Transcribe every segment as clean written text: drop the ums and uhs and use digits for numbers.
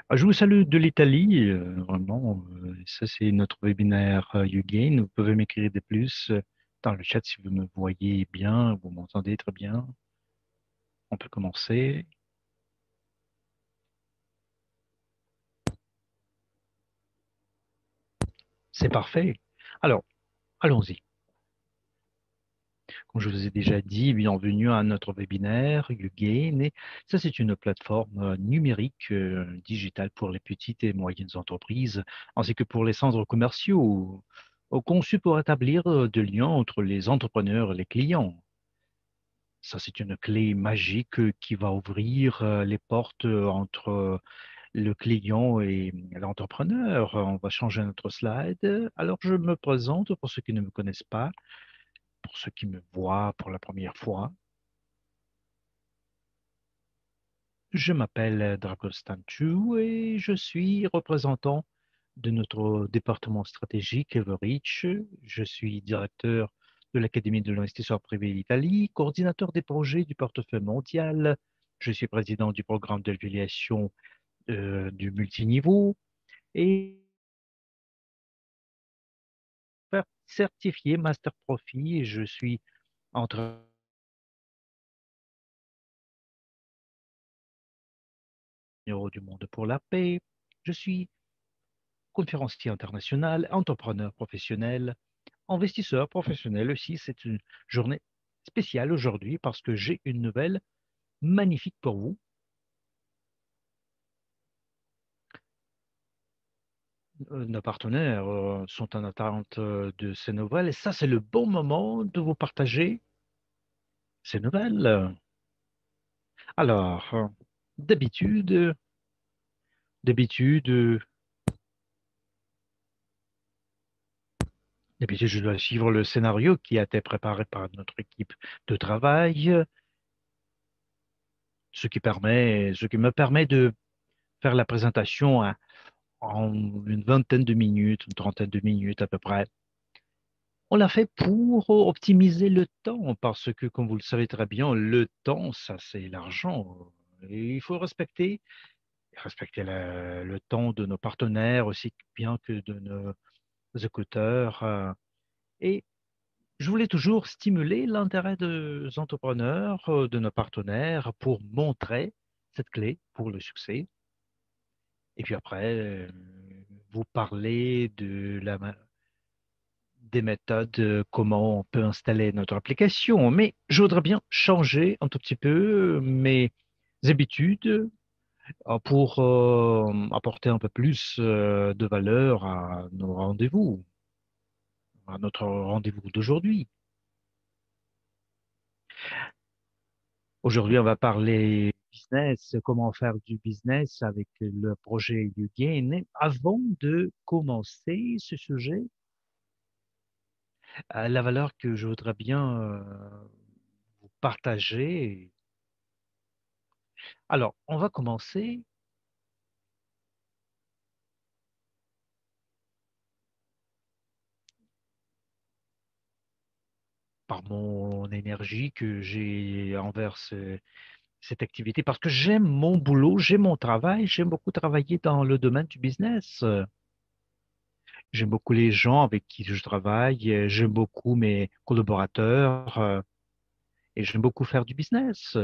Je vous salue de l'Italie, vraiment. Ça, c'est notre webinaire YouGain. Vous pouvez m'écrire des plus dans le chat si vous me voyez bien, vous m'entendez très bien. On peut commencer. C'est parfait. Alors, allons-y. Comme je vous ai déjà dit, bienvenue à notre webinaire YouGain. Et ça, c'est une plateforme numérique digitale pour les petites et moyennes entreprises, ainsi que pour les centres commerciaux, conçus pour établir des liens entre les entrepreneurs et les clients. Ça, c'est une clé magique qui va ouvrir les portes entre le client et l'entrepreneur. On va changer notre slide. Alors, je me présente pour ceux qui ne me connaissent pas, pour ceux qui me voient pour la première fois. Je m'appelle Dragostan Chu et je suis représentant de notre département stratégique Everreach. Je suis directeur de l'Académie de l'investisseur privé d'Italie, coordinateur des projets du portefeuille mondial. Je suis président du programme d'évaluation du multiniveau et certifié Master Profit. Je suis entre du monde pour la paix. Je suis conférencier international, entrepreneur professionnel, investisseur professionnel aussi. C'est une journée spéciale aujourd'hui parce que j'ai une nouvelle magnifique pour vous. Nos partenaires sont en attente de ces nouvelles et ça, c'est le bon moment de vous partager ces nouvelles. Alors, d'habitude, d'habitude, d'habitude, je dois suivre le scénario qui a été préparé par notre équipe de travail, ce qui me permet de faire la présentation en une vingtaine de minutes, une trentaine de minutes à peu près. On l'a fait pour optimiser le temps, parce que, comme vous le savez très bien, le temps, ça, c'est l'argent. Et il faut respecter le temps de nos partenaires aussi bien que de nos écouteurs. Et je voulais toujours stimuler l'intérêt des entrepreneurs, de nos partenaires, pour montrer cette clé pour le succès. Et puis après, vous parler des méthodes, comment on peut installer notre application. Mais je voudrais bien changer un tout petit peu mes habitudes pour apporter un peu plus de valeur à notre rendez-vous d'aujourd'hui. Aujourd'hui, on va parler business, comment faire du business avec le projet YouGain. Mais avant de commencer ce sujet, la valeur que je voudrais bien vous partager. Alors, on va commencer par mon énergie que j'ai envers cette activité parce que j'aime mon boulot, j'aime mon travail, j'aime beaucoup travailler dans le domaine du business. J'aime beaucoup les gens avec qui je travaille, j'aime beaucoup mes collaborateurs et j'aime beaucoup faire du business.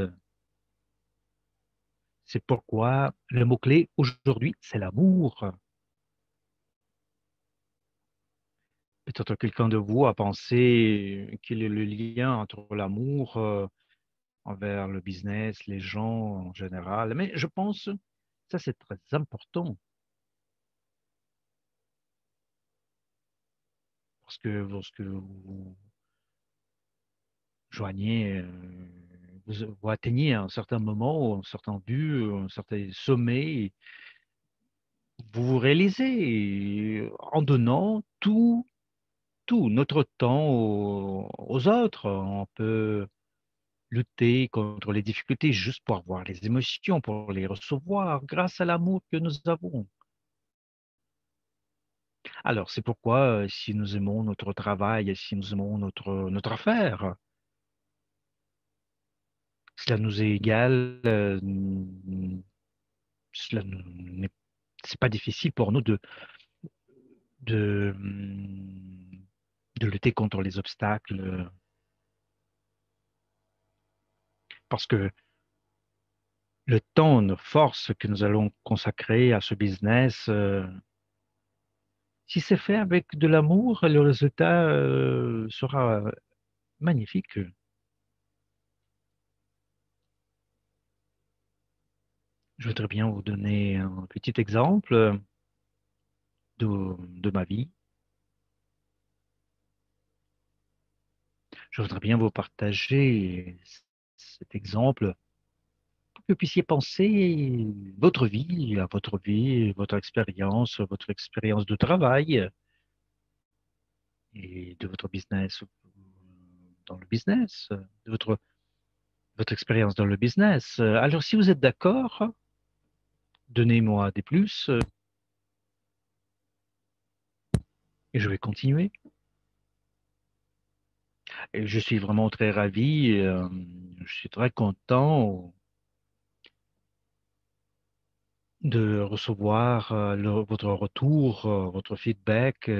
C'est pourquoi le mot-clé aujourd'hui, c'est l'amour. Peut-être quelqu'un de vous a pensé quel est le lien entre l'amour envers le business, les gens en général. Mais je pense que ça, c'est très important parce que lorsque vous joignez, vous atteignez un certain moment, un certain but, un certain sommet, vous vous réalisez en donnant tout notre temps aux autres. On peut lutter contre les difficultés juste pour avoir les émotions, pour les recevoir grâce à l'amour que nous avons. Alors, c'est pourquoi, si nous aimons notre travail et si nous aimons notre affaire, cela nous est égal, cela n'est c'est pas difficile pour nous de, de lutter contre les obstacles parce que le temps, nos forces que nous allons consacrer à ce business, si c'est fait avec de l'amour, le résultat sera magnifique. Je voudrais bien vous donner un petit exemple de ma vie. Je voudrais bien vous partager cet exemple pour que vous puissiez penser votre vie, votre expérience de travail et de votre business dans le business, de votre expérience dans le business. Alors, si vous êtes d'accord, donnez-moi des plus et je vais continuer. Et je suis vraiment très ravi, je suis très content de recevoir votre retour, votre feedback,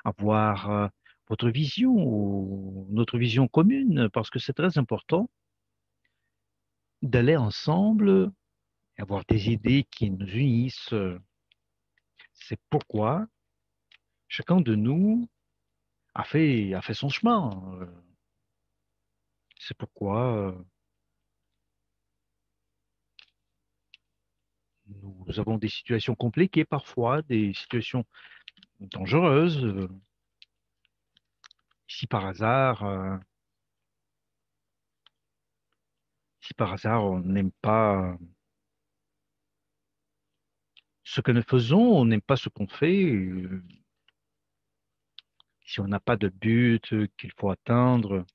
avoir votre vision ou notre vision commune, parce que c'est très important d'aller ensemble et avoir des idées qui nous unissent. C'est pourquoi chacun de nous a fait son chemin. C'est pourquoi nous avons des situations compliquées parfois, des situations dangereuses. Si par hasard, si par hasard on n'aime pas ce que nous faisons, on n'aime pas ce qu'on fait, si on n'a pas de but qu'il faut atteindre,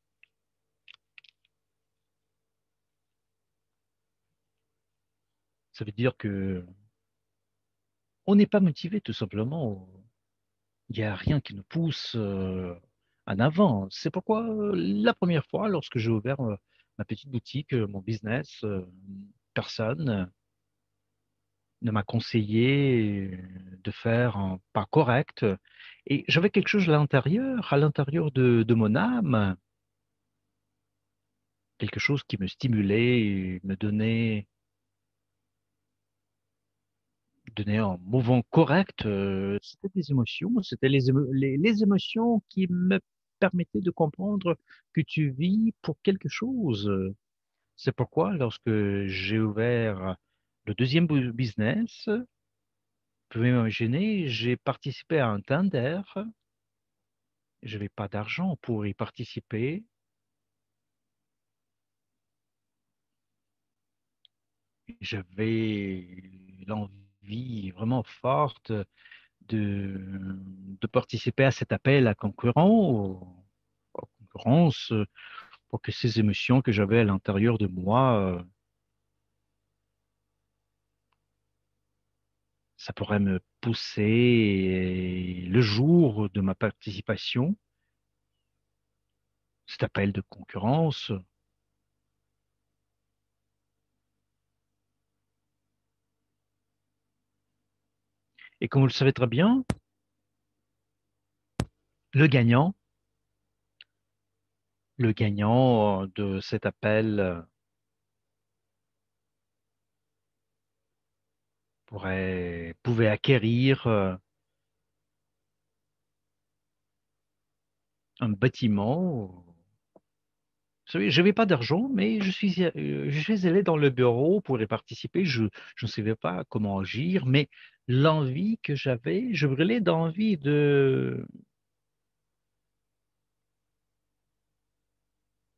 ça veut dire que on n'est pas motivé tout simplement. Il n'y a rien qui nous pousse en avant. C'est pourquoi la première fois, lorsque j'ai ouvert ma petite boutique, mon business, personne ne m'a conseillé de faire un pas correct. Et j'avais quelque chose à l'intérieur de mon âme, quelque chose qui me stimulait, et me donnait un mouvement correct. C'était des émotions, c'était les émotions qui me permettaient de comprendre que tu vis pour quelque chose. C'est pourquoi, lorsque j'ai ouvert le deuxième business, vous pouvez m'imaginer, j'ai participé à un tender. Je n'avais pas d'argent pour y participer. J'avais l'envie vraiment forte de participer à cet appel à concurrence, pour que ces émotions que j'avais à l'intérieur de moi, ça pourrait me pousser le jour de ma participation, cet appel de concurrence. Et comme vous le savez très bien, le gagnant, le gagnant de cet appel pouvait acquérir un bâtiment. Vous savez, je n'avais pas d'argent, mais je suis allé dans le bureau pour y participer. Je ne savais pas comment agir, mais l'envie que j'avais, je brûlais d'envie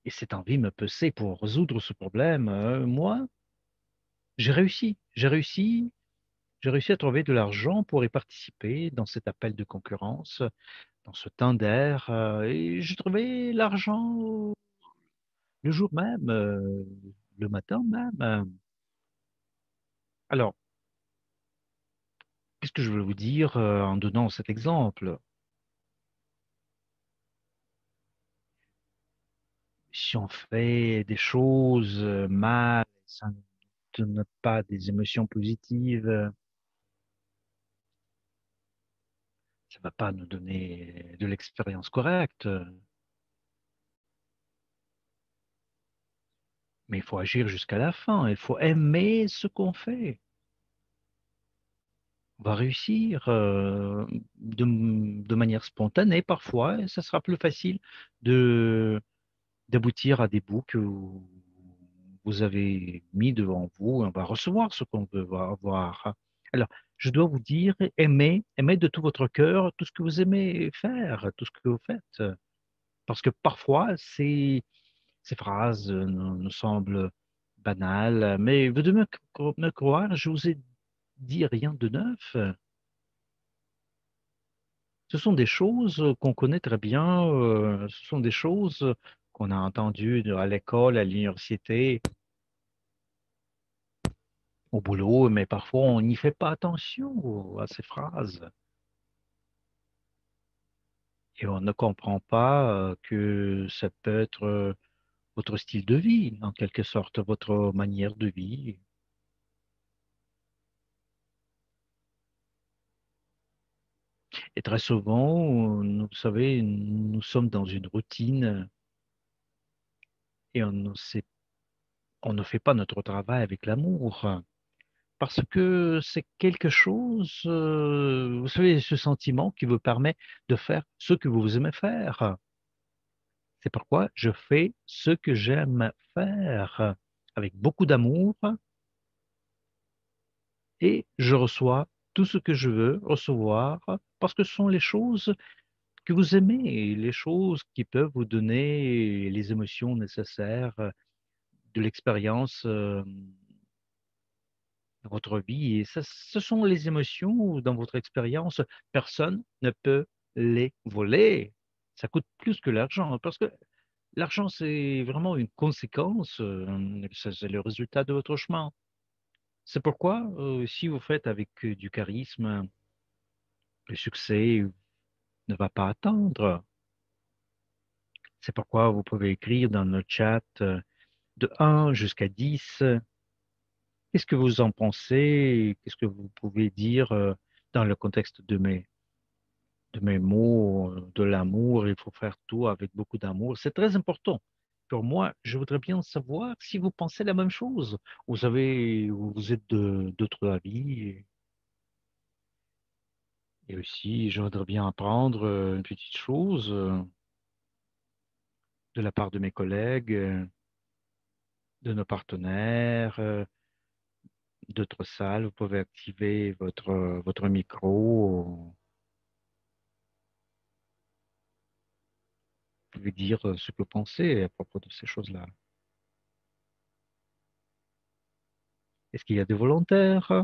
et cette envie me poussait pour résoudre ce problème. Moi, j'ai réussi à trouver de l'argent pour y participer dans cet appel de concurrence, dans ce tender, et je trouvais l'argent le jour même, le matin même. Alors, qu'est-ce que je veux vous dire en donnant cet exemple? Si on fait des choses mal, ça ne donne pas des émotions positives, ne va pas nous donner de l'expérience correcte. Mais il faut agir jusqu'à la fin. Il faut aimer ce qu'on fait. On va réussir de manière spontanée parfois, et ça sera plus facile de d'aboutir à des bouts que vous avez mis devant vous. On va recevoir ce qu'on veut avoir. Alors, je dois vous dire, aimez de tout votre cœur tout ce que vous aimez faire, tout ce que vous faites. Parce que parfois, ces phrases nous semblent banales, mais vous devez me croire, je vous ai dit rien de neuf. Ce sont des choses qu'on connaît très bien, ce sont des choses qu'on a entendues à l'école, à l'université, au boulot, mais parfois on n'y fait pas attention à ces phrases et on ne comprend pas que ça peut être votre style de vie, en quelque sorte, votre manière de vie. Et très souvent, vous savez, nous sommes dans une routine et on ne fait pas notre travail avec l'amour. Parce que c'est quelque chose, vous savez, ce sentiment qui vous permet de faire ce que vous aimez faire. C'est pourquoi je fais ce que j'aime faire avec beaucoup d'amour et je reçois tout ce que je veux recevoir parce que ce sont les choses que vous aimez, les choses qui peuvent vous donner les émotions nécessaires de l'expérience dans votre vie. Et ça, ce sont les émotions dans votre expérience. Personne ne peut les voler. Ça coûte plus que l'argent parce que l'argent, c'est vraiment une conséquence, c'est le résultat de votre chemin. C'est pourquoi, si vous faites avec du charisme, le succès ne va pas attendre. C'est pourquoi vous pouvez écrire dans le chat de 1 jusqu'à 10. Qu'est-ce que vous en pensez? Qu'est-ce que vous pouvez dire dans le contexte de mes mots, de l'amour? Il faut faire tout avec beaucoup d'amour. C'est très important. Pour moi, je voudrais bien savoir si vous pensez la même chose. Vous êtes d'autres avis. Et aussi, je voudrais bien apprendre une petite chose de la part de mes collègues, de nos partenaires, d'autres salles. Vous pouvez activer votre micro. Vous pouvez dire ce que vous pensez à propos de ces choses-là. Est-ce qu'il y a des volontaires?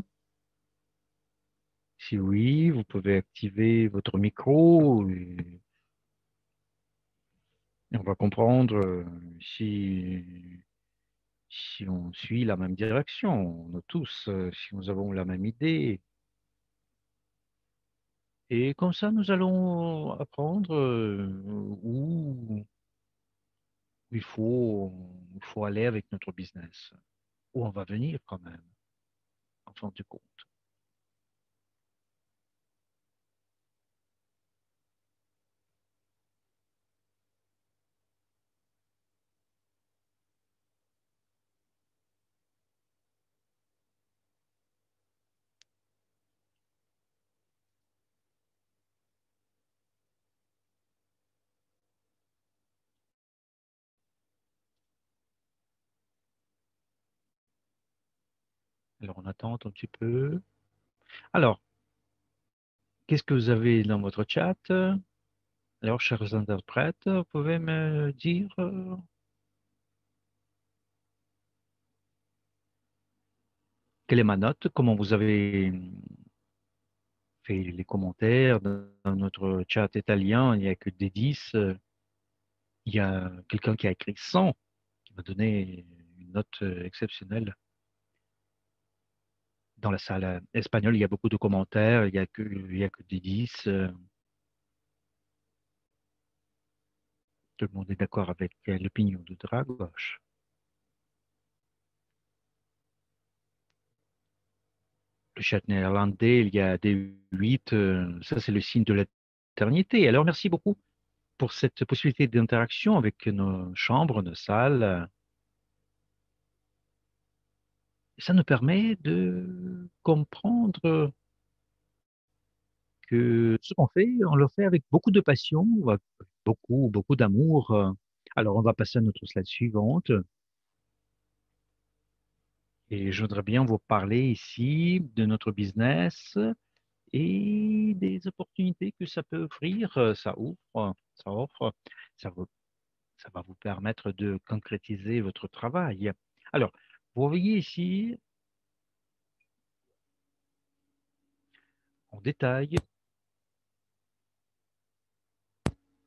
Si oui, vous pouvez activer votre micro et on va comprendre si, si on suit la même direction, nous tous, si nous avons la même idée. Et comme ça, nous allons apprendre où il faut aller avec notre business, où on va venir quand même, en fin de compte. Alors, on attend un petit peu. Alors, qu'est-ce que vous avez dans votre chat? Alors, chers interprètes, vous pouvez me dire quelle est ma note, comment vous avez fait les commentaires dans notre chat italien. Il n'y a que des 10. Il y a quelqu'un qui a écrit 100, qui m'a donné une note exceptionnelle. Dans la salle espagnole, il y a beaucoup de commentaires, il y a que des 10. Tout le monde est d'accord avec l'opinion de Dragos. Le chat néerlandais, il y a des 8. Ça, c'est le signe de la maternité. Alors, merci beaucoup pour cette possibilité d'interaction avec nos chambres, nos salles. Ça nous permet de comprendre que ce qu'on fait, on le fait avec beaucoup de passion, avec beaucoup d'amour. Alors, on va passer à notre slide suivante. Et je voudrais bien vous parler ici de notre business et des opportunités que ça peut offrir. Ça offre, ça va, ça va vous permettre de concrétiser votre travail. Alors, vous voyez ici en détail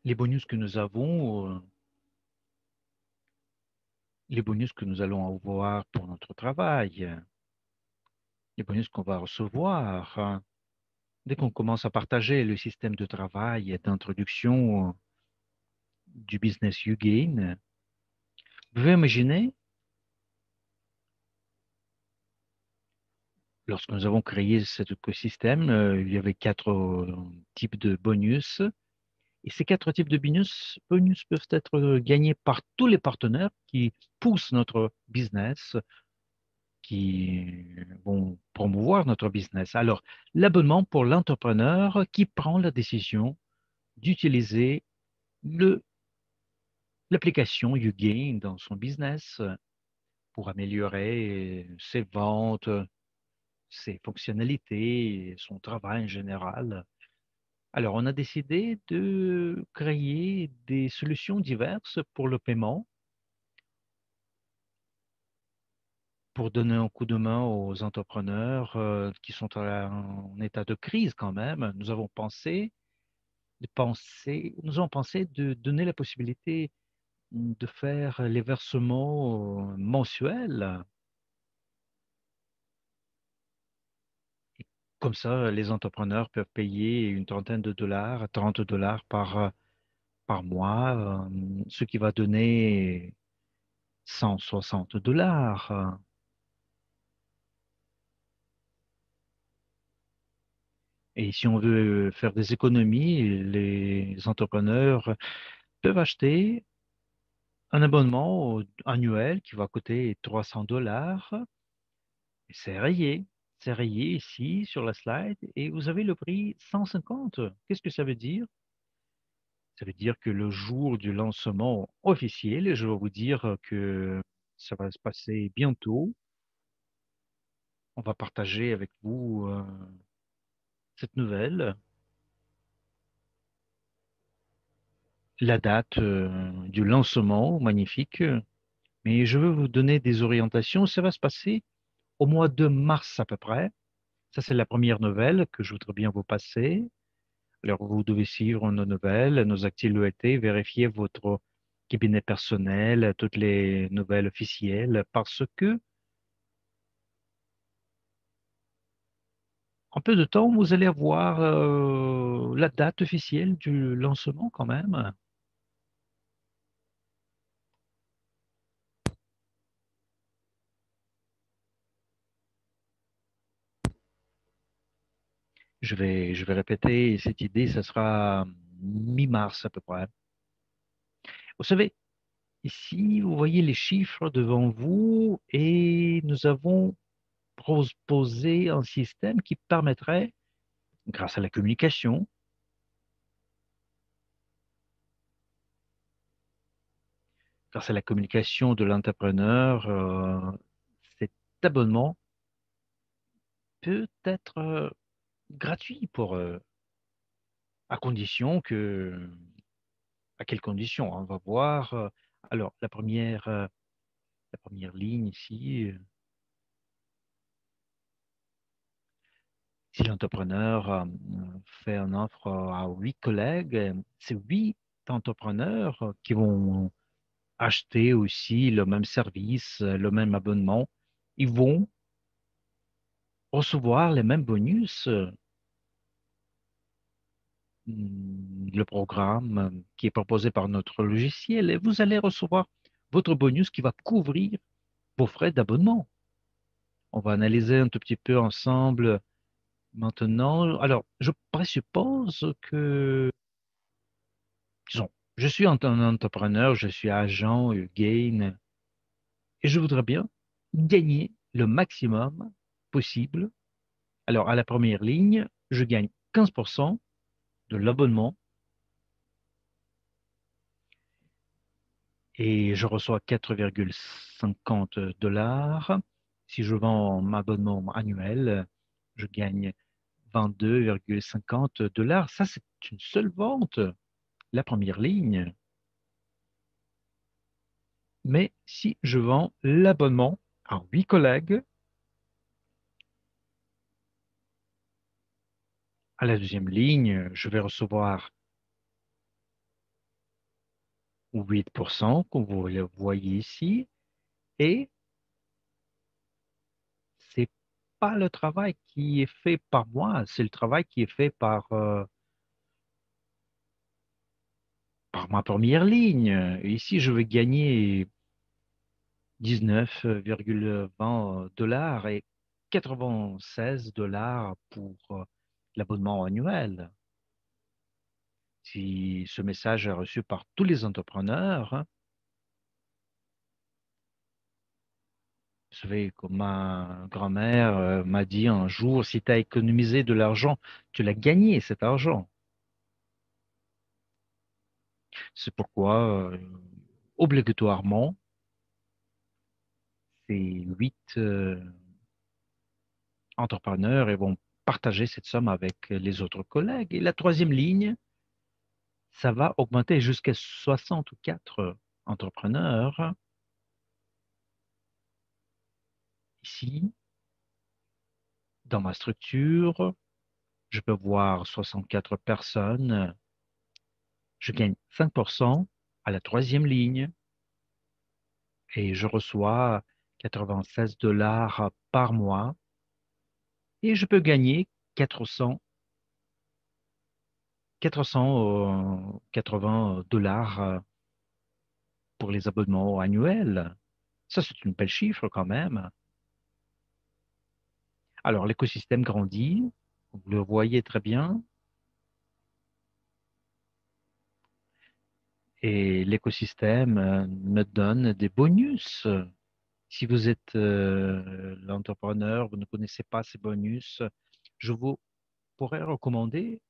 les bonus que nous avons, les bonus que nous allons avoir pour notre travail, les bonus qu'on va recevoir dès qu'on commence à partager le système de travail et d'introduction du business YouGain. Vous pouvez imaginer, lorsque nous avons créé cet écosystème, il y avait quatre types de bonus. Et ces quatre types de bonus peuvent être gagnés par tous les partenaires qui poussent notre business, qui vont promouvoir notre business. Alors, l'abonnement pour l'entrepreneur qui prend la décision d'utiliser l'application YouGain dans son business pour améliorer ses ventes, ses fonctionnalités, son travail en général. Alors, on a décidé de créer des solutions diverses pour le paiement, pour donner un coup de main aux entrepreneurs qui sont en état de crise quand même. Nous avons pensé de donner la possibilité de faire les versements mensuels. Comme ça, les entrepreneurs peuvent payer une trentaine de dollars, 30 dollars par mois, ce qui va donner 160 dollars. Et si on veut faire des économies, les entrepreneurs peuvent acheter un abonnement annuel qui va coûter 300 dollars. C'est rayé. C'est rayé ici sur la slide et vous avez le prix 150. Qu'est-ce que ça veut dire? Ça veut dire que le jour du lancement officiel, et je vais vous dire que ça va se passer bientôt, on va partager avec vous cette nouvelle, la date du lancement magnifique. Mais je veux vous donner des orientations. Ça va se passer au mois de mars à peu près. Ça, c'est la première nouvelle que je voudrais bien vous passer. Alors, vous devez suivre nos nouvelles, nos actualités, vérifier votre cabinet personnel, toutes les nouvelles officielles, parce que en peu de temps, vous allez avoir la date officielle du lancement quand même. Je vais répéter cette idée, ça sera mi-mars à peu près. Vous savez, ici, vous voyez les chiffres devant vous et nous avons proposé un système qui permettrait, grâce à la communication, de l'entrepreneur, cet abonnement peut être gratuit pour à condition que, à quelles conditions? On va voir. Alors, la première ligne ici, si l'entrepreneur fait une offre à 8 collègues, c'est 8 entrepreneurs qui vont acheter aussi le même service, le même abonnement. Ils vont recevoir les mêmes bonus, le programme qui est proposé par notre logiciel, et vous allez recevoir votre bonus qui va couvrir vos frais d'abonnement. On va analyser un tout petit peu ensemble Maintenant, alors, je présuppose que, disons, je suis un entrepreneur, je suis agent gain, et je voudrais bien gagner le maximum possible. Alors, à la première ligne, je gagne 15% de l'abonnement et je reçois 4,50 $. Si je vends mon abonnement annuel, je gagne 22,50 $. Ça, c'est une seule vente, la première ligne. Mais si je vends l'abonnement à 8 collègues, à la deuxième ligne, je vais recevoir 8%, comme vous le voyez ici, et c'est pas le travail qui est fait par moi, c'est le travail qui est fait par ma première ligne. Ici, je vais gagner 19,20 $ et 96 $ pour l'abonnement annuel. Si ce message est reçu par tous les entrepreneurs, hein, vous savez, comme ma grand-mère m'a dit un jour, si tu as économisé de l'argent, tu l'as gagné, cet argent. C'est pourquoi, obligatoirement, ces 8 entrepreneurs et vont partager cette somme avec les autres collègues. Et la troisième ligne, ça va augmenter jusqu'à 64 entrepreneurs. Ici, dans ma structure, je peux voir 64 personnes. Je gagne 5% à la troisième ligne et je reçois 96 $ par mois et je peux gagner 400, 480 $ pour les abonnements annuels. Ça, c'est une belle chiffre quand même. Alors, l'écosystème grandit, vous le voyez très bien, et l'écosystème me donne des bonus. Si vous êtes l'entrepreneur, vous ne connaissez pas ces bonus, je vous pourrais recommander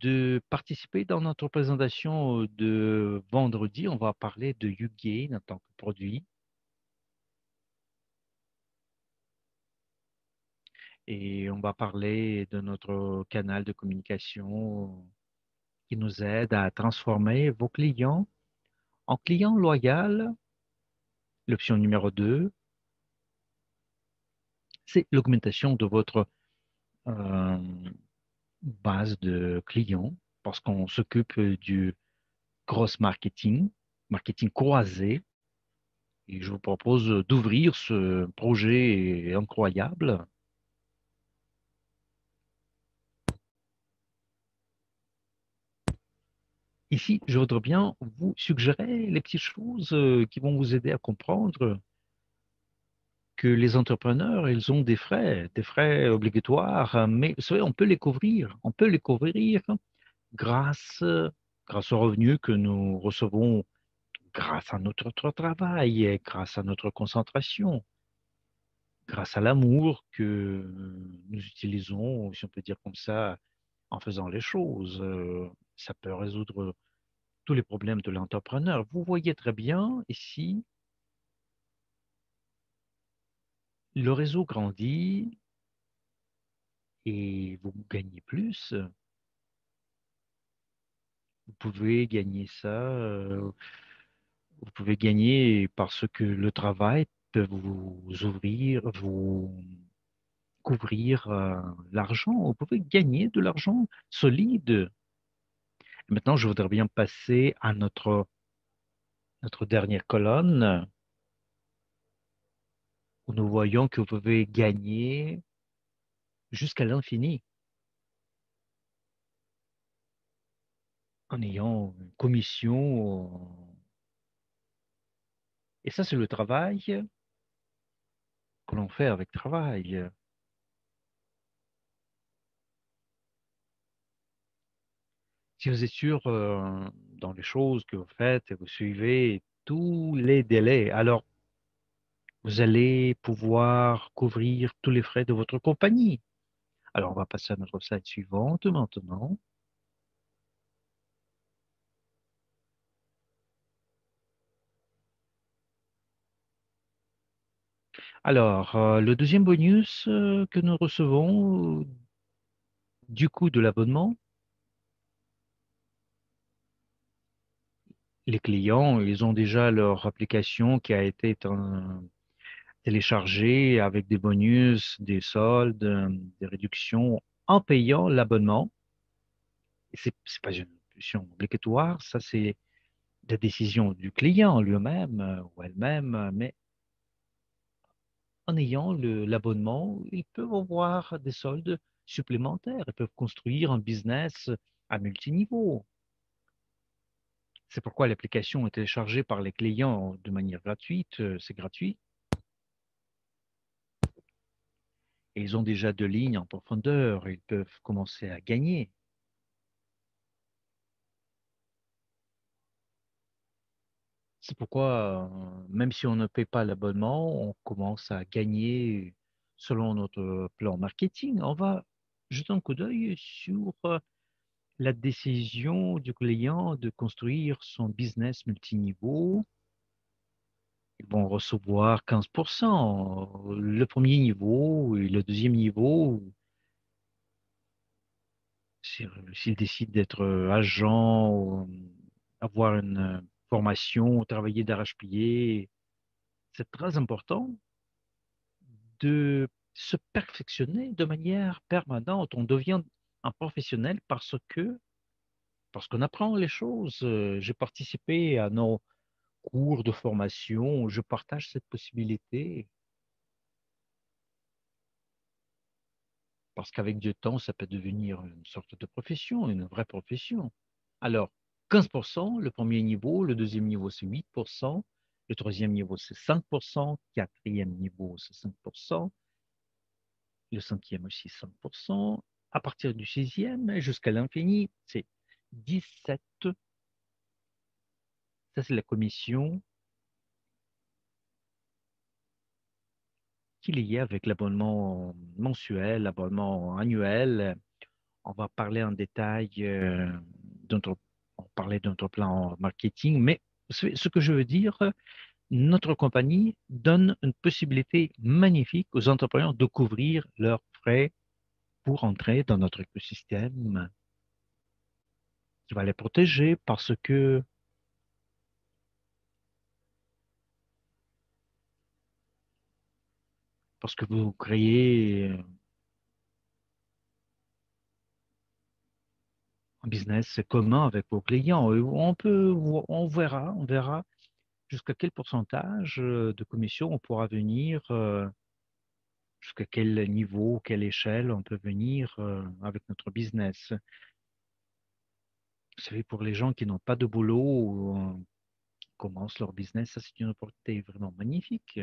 de participer dans notre présentation de vendredi. On va parler de YouGain en tant que produit et on va parler de notre canal de communication qui nous aide à transformer vos clients en clients loyaux. L'option numéro 2, c'est l'augmentation de votre euh, base de clients parce qu'on s'occupe du cross marketing, marketing croisé. Et je vous propose d'ouvrir ce projet incroyable. Ici, je voudrais bien vous suggérer les petites choses qui vont vous aider à comprendre que les entrepreneurs, ils ont des frais obligatoires, mais vous savez, on peut les couvrir. On peut les couvrir grâce, grâce aux revenus que nous recevons grâce à notre travail, et grâce à notre concentration, grâce à l'amour que nous utilisons, si on peut dire comme ça, en faisant les choses. Ça peut résoudre tous les problèmes de l'entrepreneur. Vous voyez très bien ici, le réseau grandit et vous gagnez plus. Vous pouvez gagner ça, vous pouvez gagner parce que le travail peut vous ouvrir, vous couvrir l'argent. Vous pouvez gagner de l'argent solide. Maintenant, je voudrais bien passer à notre dernière colonne où nous voyons que vous pouvez gagner jusqu'à l'infini en ayant une commission. Et ça, c'est le travail que l'on fait avec travail. Si vous êtes sûr dans les choses que vous faites et vous suivez tous les délais, alors vous allez pouvoir couvrir tous les frais de votre compagnie. Alors, on va passer à notre slide suivante maintenant. Alors, le deuxième bonus que nous recevons du coût de l'abonnement, les clients, ils ont déjà leur application qui a été téléchargée avec des bonus, des soldes, des réductions en payant l'abonnement. Et c'est pas une option obligatoire, ça c'est la décision du client lui-même ou elle-même, mais en ayant l'abonnement, ils peuvent avoir des soldes supplémentaires, ils peuvent construire un business à multiniveau. C'est pourquoi l'application est téléchargée par les clients de manière gratuite, c'est gratuit, et ils ont déjà deux lignes en profondeur, ils peuvent commencer à gagner. C'est pourquoi, même si on ne paie pas l'abonnement, on commence à gagner selon notre plan marketing. On va jeter un coup d'œil sur la décision du client de construire son business multiniveau. Ils vont recevoir 15%. Le premier niveau et le deuxième niveau, s'ils décident d'être agent, ou avoir une formation, travailler d'arrache-pied, c'est très important de se perfectionner de manière permanente. On devient un professionnel parce qu'on apprend les choses. J'ai participé à nos cours de formation, je partage cette possibilité parce qu'avec du temps, ça peut devenir une sorte de profession, une vraie profession. Alors, 15%, le premier niveau, le deuxième niveau, c'est 8%, le troisième niveau, c'est 5%, quatrième niveau, c'est 5%, le cinquième aussi 5%, à partir du sixième jusqu'à l'infini, c'est 17. Ça, c'est la commission qui est liée avec l'abonnement mensuel, l'abonnement annuel. On va parler en détail on parlait de notre plan marketing, mais ce que je veux dire, notre compagnie donne une possibilité magnifique aux entrepreneurs de couvrir leurs frais pour entrer dans notre écosystème qui va les protéger parce que vous créez un business commun avec vos clients. On verra jusqu'à quel pourcentage de commission on pourra venir, jusqu'à quel niveau, quelle échelle on peut venir avec notre business. Vous savez, pour les gens qui n'ont pas de boulot ou qui commencent leur business, ça c'est une opportunité vraiment magnifique.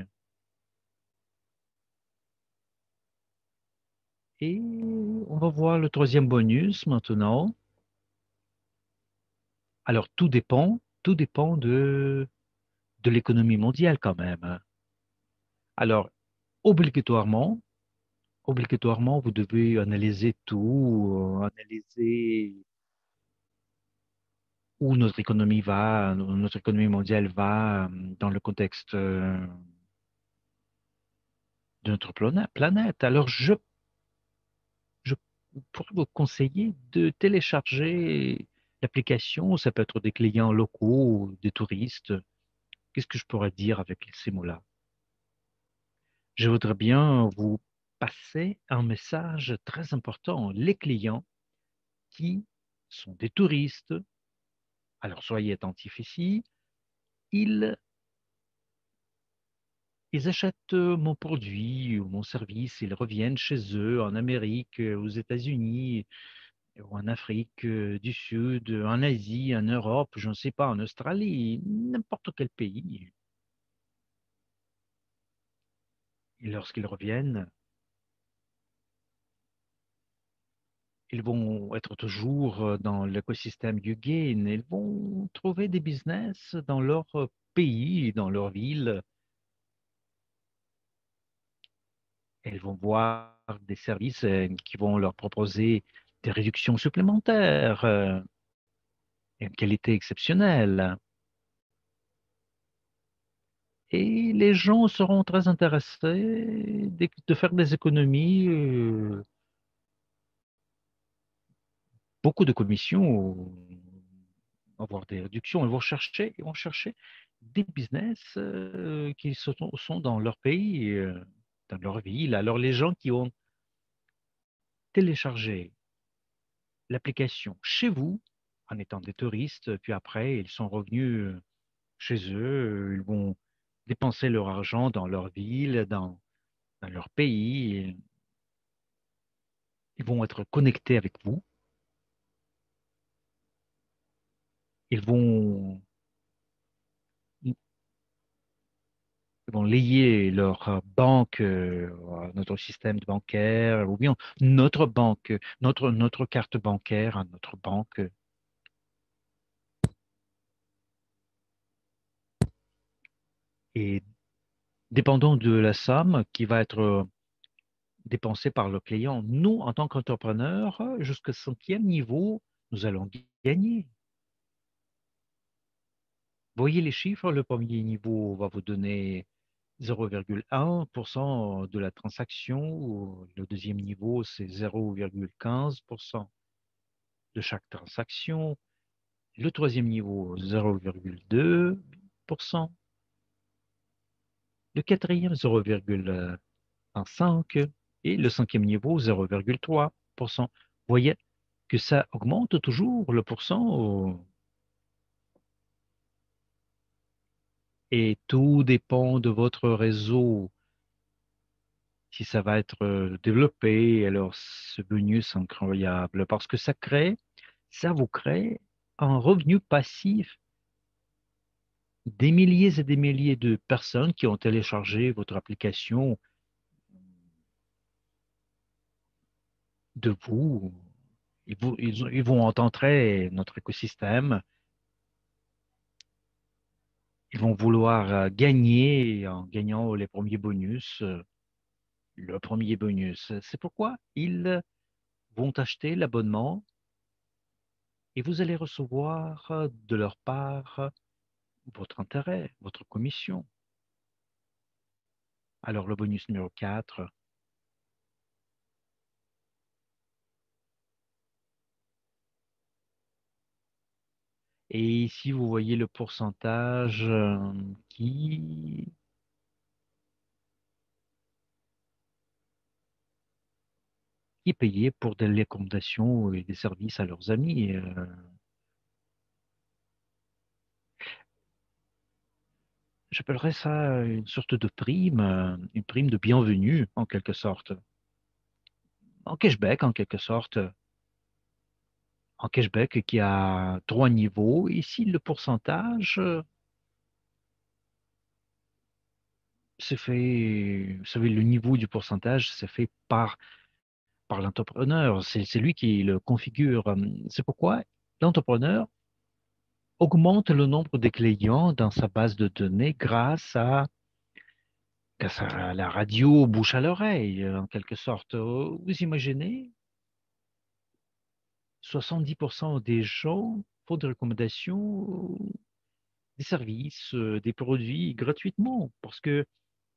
Et on va voir le troisième bonus maintenant. Alors tout dépend de l'économie mondiale quand même, hein. Alors, obligatoirement, obligatoirement, vous devez analyser tout, analyser où notre économie va, notre économie mondiale va dans le contexte de notre planète. Alors, je pourrais vous conseiller de télécharger l'application. Ça peut être des clients locaux, des touristes. Qu'est-ce que je pourrais dire avec ces mots-là? Je voudrais bien vous passer un message très important. Les clients qui sont des touristes, alors soyez attentifs ici, ils, ils achètent mon produit ou mon service, ils reviennent chez eux en Amérique, aux États-Unis, ou en Afrique du Sud, en Asie, en Europe, je ne sais pas, en Australie, n'importe quel pays. Et lorsqu'ils reviennent, Ils vont être toujours dans l'écosystème du gain. Ils vont trouver des business dans leur pays, dans leur ville. Elles vont voir des services qui vont leur proposer des réductions supplémentaires, une qualité exceptionnelle. Et les gens seront très intéressés de faire des économies, beaucoup de commissions, avoir des réductions. Ils vont chercher des business qui sont dans leur pays, dans leur ville. Alors les gens qui ont téléchargé l'application chez vous en étant des touristes, puis après ils sont revenus chez eux, ils vont dépenser leur argent dans leur ville, dans leur pays. Ils vont être connectés avec vous. Ils vont, ils vont lier leur banque à notre système bancaire ou bien notre banque, notre carte bancaire à notre banque. Et dépendant de la somme qui va être dépensée par le client, nous, en tant qu'entrepreneurs, jusqu'au cinquième niveau, nous allons gagner. Voyez les chiffres, le premier niveau va vous donner 0,1% de la transaction. Le deuxième niveau, c'est 0,15% de chaque transaction. Le troisième niveau, 0,2%. Le quatrième, 0,15. Et le cinquième niveau, 0,3%. Vous voyez que ça augmente toujours le pourcent. Et tout dépend de votre réseau. Si ça va être développé, alors ce bonus est incroyable parce que ça vous crée un revenu passif des milliers et des milliers de personnes qui ont téléchargé votre application de vous. Ils vont entrer notre écosystème. Ils vont vouloir gagner en gagnant les premiers bonus, le premier bonus. C'est pourquoi ils vont acheter l'abonnement et vous allez recevoir de leur part votre intérêt, votre commission. Alors, le bonus numéro 4. Et ici, vous voyez le pourcentage qui est payé pour des recommandations et des services à leurs amis. J'appellerais ça une sorte de prime, une prime de bienvenue, en quelque sorte. En cashback, en quelque sorte. En cashback qui a trois niveaux. Ici, le pourcentage, c'est fait, vous savez, le niveau du pourcentage, c'est fait par l'entrepreneur. C'est lui qui le configure. C'est pourquoi l'entrepreneur augmente le nombre de clients dans sa base de données grâce à la radio bouche à l'oreille, en quelque sorte. Vous imaginez, 70% des gens font des recommandations, des services, des produits gratuitement parce que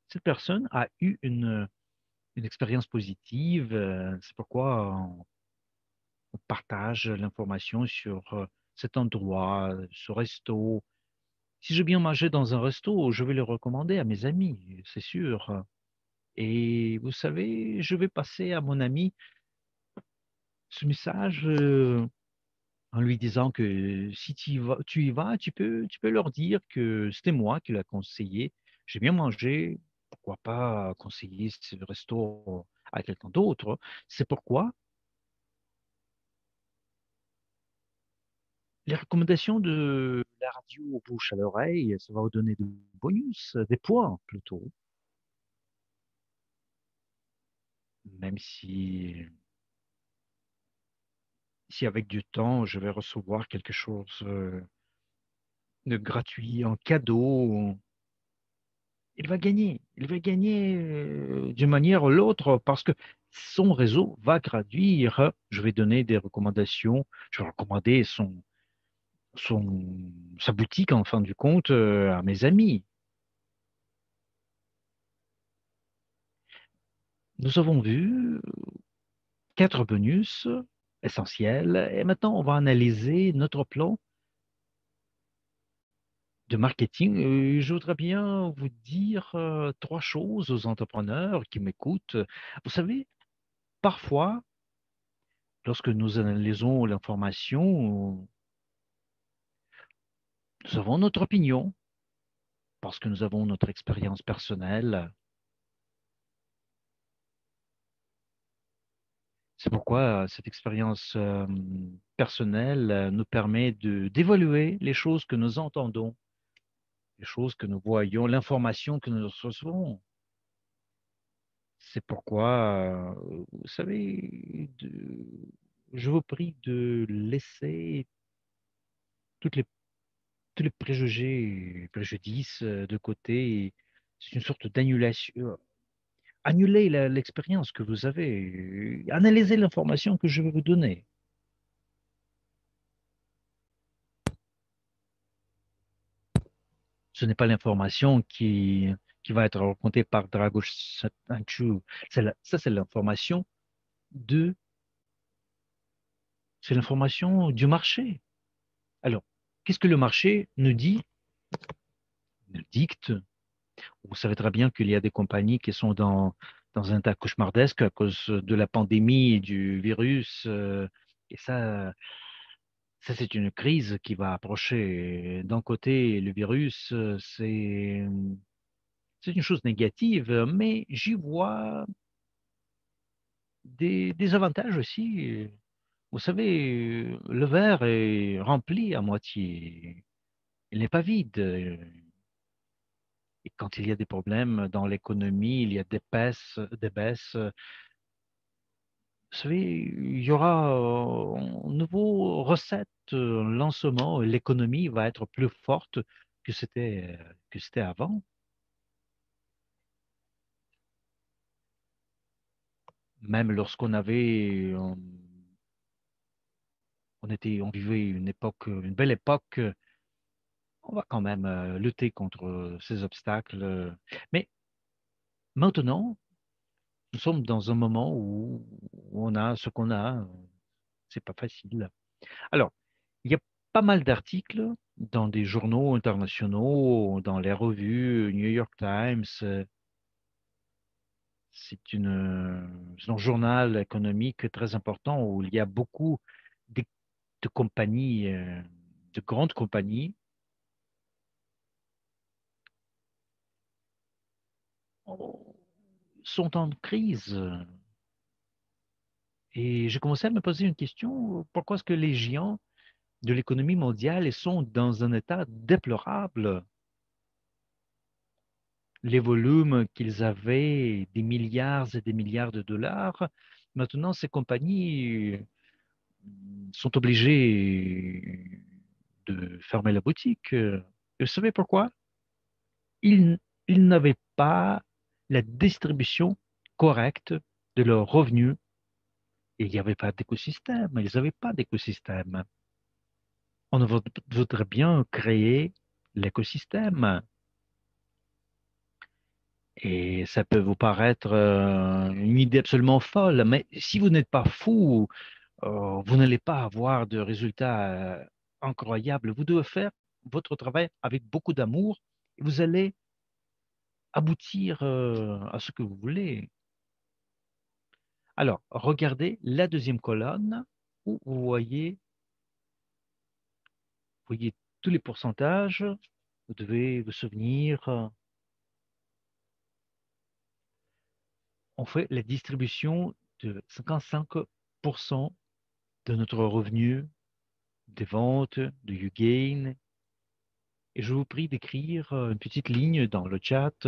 cette personne a eu une expérience positive. C'est pourquoi on partage l'information sur cet endroit, ce resto. Si je bien mangé dans un resto, je vais le recommander à mes amis, c'est sûr. Et vous savez, je vais passer à mon ami ce message en lui disant que si tu y vas, tu peux leur dire que c'était moi qui l'ai conseillé. J'ai bien mangé, pourquoi pas conseiller ce resto à quelqu'un d'autre. C'est pourquoi les recommandations de la radio bouche à l'oreille, ça va vous donner des bonus, des points plutôt, même si si avec du temps, je vais recevoir quelque chose de gratuit, en cadeau, il va gagner. Il va gagner d'une manière ou l'autre parce que son réseau va grandir. Je vais donner des recommandations. Je vais recommander sa boutique, en fin du compte, à mes amis. Nous avons vu 4 bonus essentiels et maintenant on va analyser notre plan de marketing. Je voudrais bien vous dire 3 choses aux entrepreneurs qui m'écoutent. Vous savez, parfois, lorsque nous analysons l'information, nous avons notre opinion parce que nous avons notre expérience personnelle. C'est pourquoi cette expérience personnelle nous permet d'évaluer les choses que nous entendons, les choses que nous voyons, l'information que nous recevons. C'est pourquoi, vous savez, je vous prie de laisser toutes les, tous les préjugés, préjudices de côté. C'est une sorte d'annulation. Annulez l'expérience que vous avez. Analysez l'information que je vais vous donner. Ce n'est pas l'information qui va être racontée par Dragoš Sanchu. Ça, c'est l'information de, c'est l'information du marché. Alors, qu'est-ce que le marché nous dit, nous dicte? Vous savez très bien qu'il y a des compagnies qui sont dans un état cauchemardesque à cause de la pandémie et du virus. Et ça, c'est une crise qui va approcher. D'un côté, le virus, c'est une chose négative, mais j'y vois des avantages aussi. Vous savez, le verre est rempli à moitié. Il n'est pas vide. Et quand il y a des problèmes dans l'économie, il y a des baisses. Vous savez, il y aura une nouvelle recette, un lancement, et l'économie va être plus forte que c'était avant. Même lorsqu'on avait, on vivait une époque, une belle époque, on va quand même lutter contre ces obstacles. Mais maintenant, nous sommes dans un moment où on a ce qu'on a. C'est pas facile. Alors, il y a pas mal d'articles dans des journaux internationaux, dans les revues, New York Times. C'est un journal économique très important où il y a beaucoup de, de compagnies, de grandes compagnies, oh, sont en crise. Et j'ai commencé à me poser une question, pourquoi est-ce que les géants de l'économie mondiale sont dans un état déplorable? Les volumes qu'ils avaient, des milliards et des milliards de dollars. Maintenant, ces compagnies sont obligées de fermer la boutique. Et vous savez pourquoi? Ils, ils n'avaient pas la distribution correcte de leurs revenus. Et il n'y avait pas d'écosystème. Ils n'avaient pas d'écosystème. On voudrait bien créer l'écosystème. Et ça peut vous paraître une idée absolument folle, mais si vous n'êtes pas fou, vous n'allez pas avoir de résultats incroyables. Vous devez faire votre travail avec beaucoup d'amour et vous allez aboutir à ce que vous voulez. Alors, regardez la deuxième colonne où vous voyez tous les pourcentages. Vous devez vous souvenir, on fait la distribution de 55% de notre revenu des ventes, de YouGain. Et je vous prie d'écrire une petite ligne dans le chat,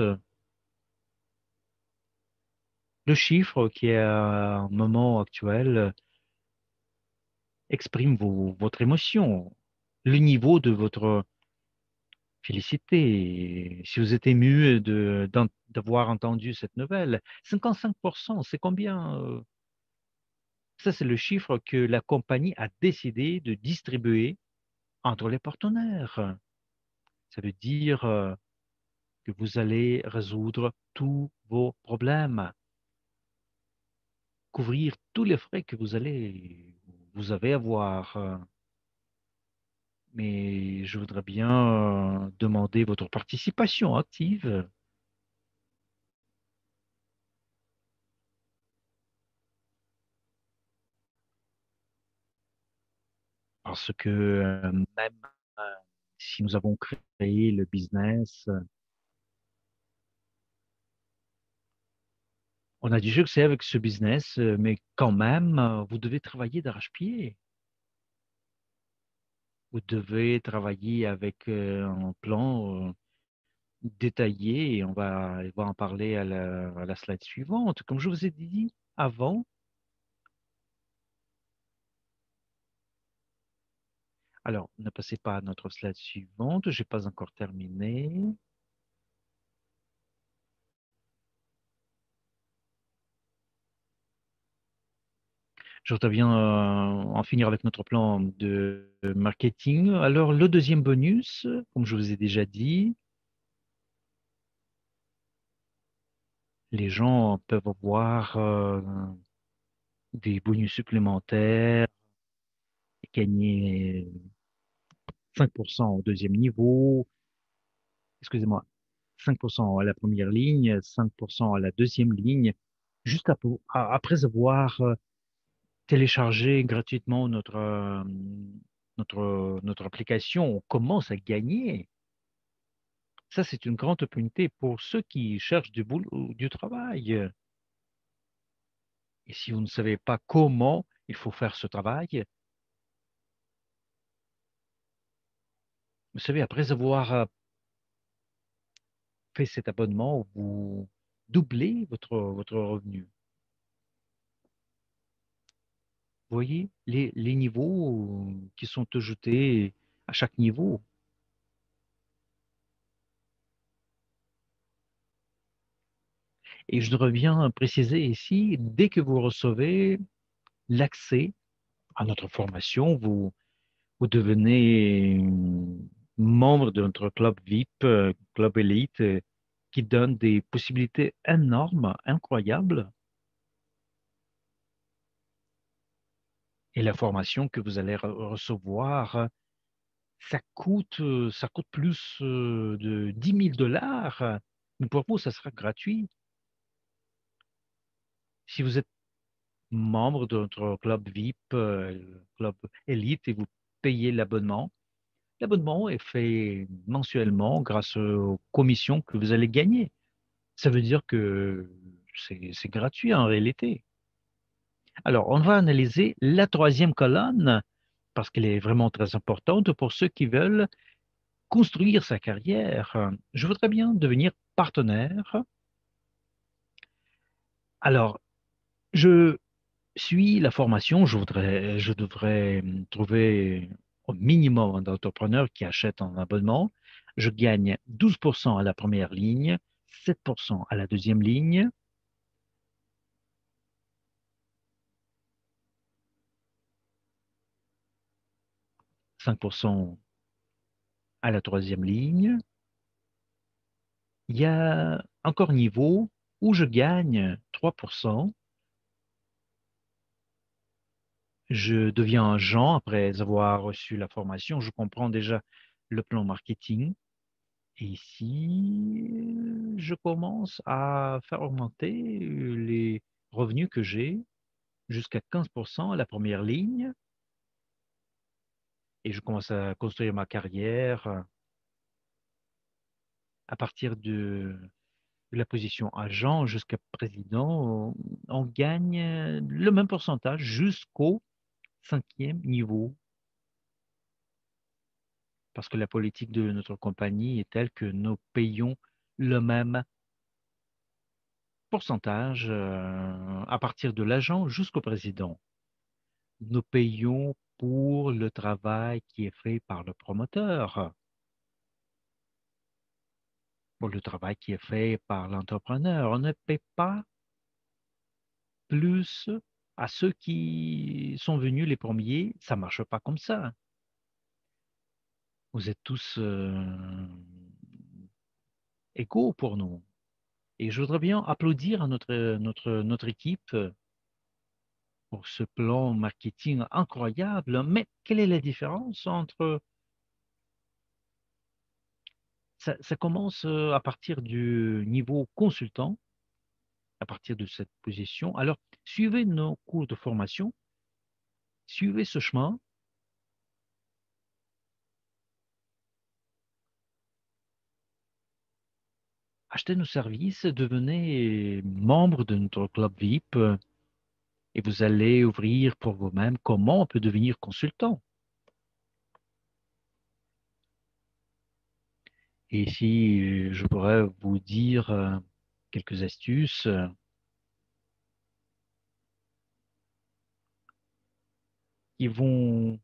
le chiffre qui est à un moment actuel exprime votre émotion, le niveau de votre félicité. Si vous êtes ému d'avoir entendu cette nouvelle, 55%, c'est combien? Ça, c'est le chiffre que la compagnie a décidé de distribuer entre les partenaires. Ça veut dire que vous allez résoudre tous vos problèmes, couvrir tous les frais que vous avez à avoir. Mais je voudrais bien demander votre participation active parce que même euh, si nous avons créé le business, on a du succès avec ce business, mais quand même, vous devez travailler d'arrache-pied. Vous devez travailler avec un plan détaillé et on va en parler à la slide suivante. Comme je vous ai dit avant, alors ne passez pas à notre slide suivante, je n'ai pas encore terminé. Je voudrais bien en finir avec notre plan de marketing. Alors, le deuxième bonus, comme je vous ai déjà dit, les gens peuvent avoir des bonus supplémentaires, gagner 5% au deuxième niveau, excusez-moi, 5% à la première ligne, 5% à la deuxième ligne, juste après avoir téléchargé gratuitement notre application, on commence à gagner. Ça, c'est une grande opportunité pour ceux qui cherchent du boulot, du travail. Et si vous ne savez pas comment il faut faire ce travail, vous savez, après avoir fait cet abonnement, vous doublez votre revenu. Vous voyez les niveaux qui sont ajoutés à chaque niveau. Et je voudrais bien préciser ici, dès que vous recevez l'accès à notre formation, vous devenez membre de notre club VIP, club élite, qui donne des possibilités énormes, incroyables. Et la formation que vous allez recevoir, ça coûte plus de 10 000 $. Mais pour vous, ça sera gratuit. Si vous êtes membre de notre club VIP, club élite, et vous payez l'abonnement, l'abonnement est fait mensuellement grâce aux commissions que vous allez gagner. Ça veut dire que c'est gratuit en réalité. Alors, on va analyser la troisième colonne parce qu'elle est vraiment très importante pour ceux qui veulent construire sa carrière. Je voudrais bien devenir partenaire. Alors, je suis la formation. Je devrais trouver au minimum un entrepreneur qui achète un abonnement. Je gagne 12% à la première ligne, 7% à la deuxième ligne, 5% à la troisième ligne. Il y a encore niveau où je gagne 3%. Je deviens agent après avoir reçu la formation. Je comprends déjà le plan marketing. Et ici, je commence à faire augmenter les revenus que j'ai jusqu'à 15% à la première ligne. Et je commence à construire ma carrière à partir de la position agent jusqu'à président. On gagne le même pourcentage jusqu'au cinquième niveau parce que la politique de notre compagnie est telle que nous payons le même pourcentage à partir de l'agent jusqu'au président. Nous payons pour le travail qui est fait par le promoteur, pour le travail qui est fait par l'entrepreneur. On ne paie pas plus à ceux qui sont venus les premiers. Ça ne marche pas comme ça. Vous êtes tous égaux pour nous. Et je voudrais bien applaudir à notre équipe pour ce plan marketing incroyable. Mais quelle est la différence entre... Ça commence à partir du niveau consultant, à partir de cette position. Alors, suivez nos cours de formation, suivez ce chemin, achetez nos services, devenez membre de notre club VIP et vous allez ouvrir pour vous-même comment on peut devenir consultant. Et ici, je pourrais vous dire quelques astuces qui vont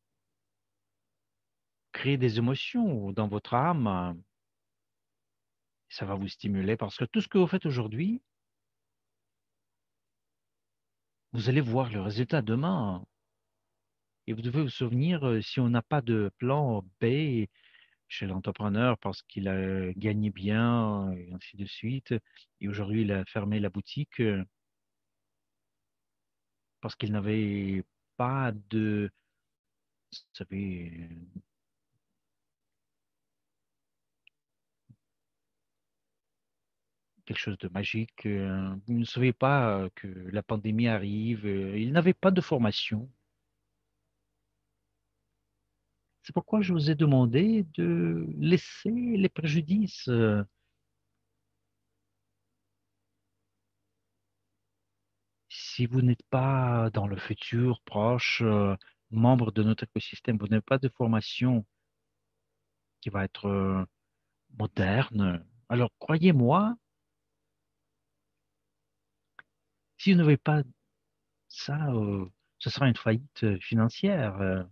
créer des émotions dans votre âme. Ça va vous stimuler parce que tout ce que vous faites aujourd'hui, vous allez voir le résultat demain. Et vous devez vous souvenir, si on n'a pas de plan B chez l'entrepreneur parce qu'il a gagné bien, et ainsi de suite, et aujourd'hui il a fermé la boutique parce qu'il n'avait pas de, vous savez, quelque chose de magique. Vous ne savez pas que la pandémie arrive. Il n'avait pas de formation. C'est pourquoi je vous ai demandé de laisser les préjudices. Si vous n'êtes pas dans le futur proche, membre de notre écosystème, vous n'avez pas de formation qui va être moderne. Alors, croyez-moi, si vous n'avez pas ça, ce sera une faillite financière.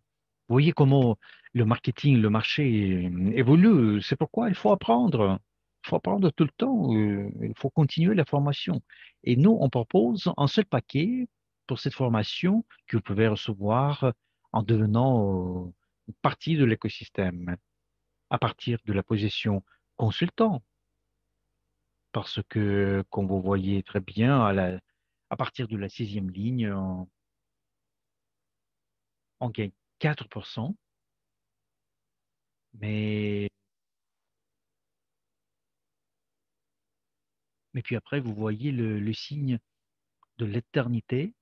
Vous voyez comment le marketing, le marché évolue. C'est pourquoi il faut apprendre. Il faut apprendre tout le temps. Il faut continuer la formation. Et nous, on propose un seul paquet pour cette formation que vous pouvez recevoir en devenant partie de l'écosystème à partir de la position consultant. Parce que, comme vous voyez très bien, à partir de la sixième ligne, on gagne 4%. Mais, mais puis après, vous voyez le signe de l'éternité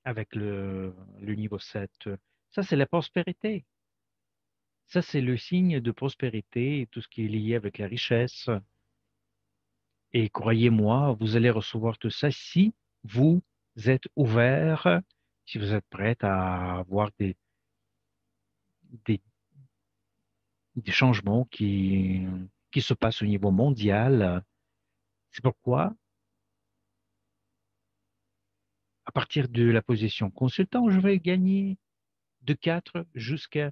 avec le niveau 7. Ça, c'est la prospérité. Ça, c'est le signe de prospérité, tout ce qui est lié avec la richesse. Et croyez-moi, vous allez recevoir tout ça si vous êtes ouvert, si vous êtes prêt à avoir des, des changements qui se passent au niveau mondial. C'est pourquoi, à partir de la position consultant, je vais gagner de 4 jusqu'à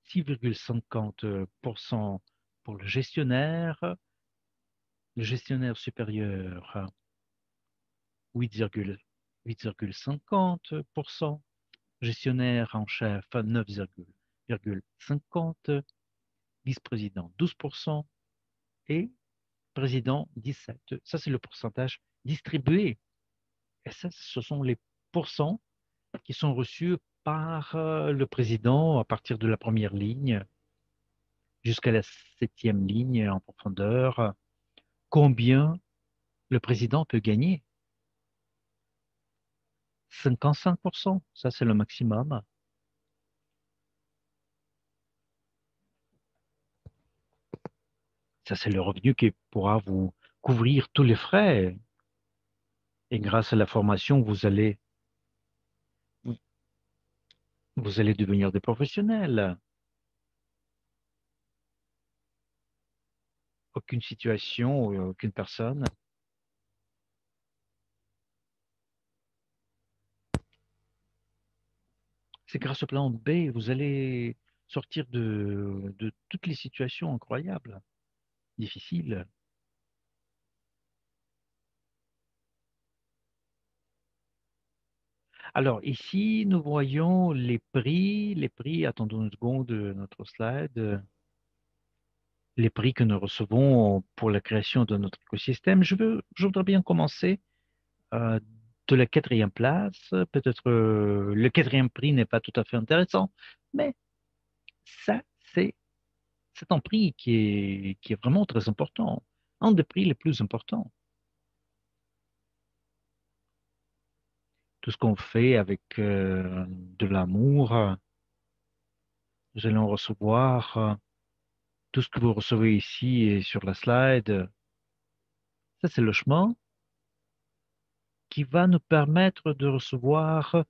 6,50% pour le gestionnaire supérieur 8,50%, gestionnaire en chef 9,50%, vice-président 12% et président 17%. Ça, c'est le pourcentage distribué. Et ça, ce sont les pourcents qui sont reçus par le président à partir de la première ligne jusqu'à la septième ligne en profondeur. Combien le président peut gagner? 55%, ça c'est le maximum. Ça c'est le revenu qui pourra vous couvrir tous les frais. Et grâce à la formation, vous allez devenir des professionnels. aucune situation, aucune personne. C'est grâce au plan B, vous allez sortir de toutes les situations incroyables, difficiles. Alors ici, nous voyons les prix. Les prix, attendons une seconde, notre slide. Les prix que nous recevons pour la création de notre écosystème. Je voudrais bien commencer euh, de la quatrième place. Peut-être le quatrième prix n'est pas tout à fait intéressant, mais ça, c'est c'est un prix qui est vraiment très important, un des prix les plus importants. Tout ce qu'on fait avec de l'amour, nous allons recevoir tout ce que vous recevez ici et sur la slide. Ça, c'est le chemin qui va nous permettre de recevoir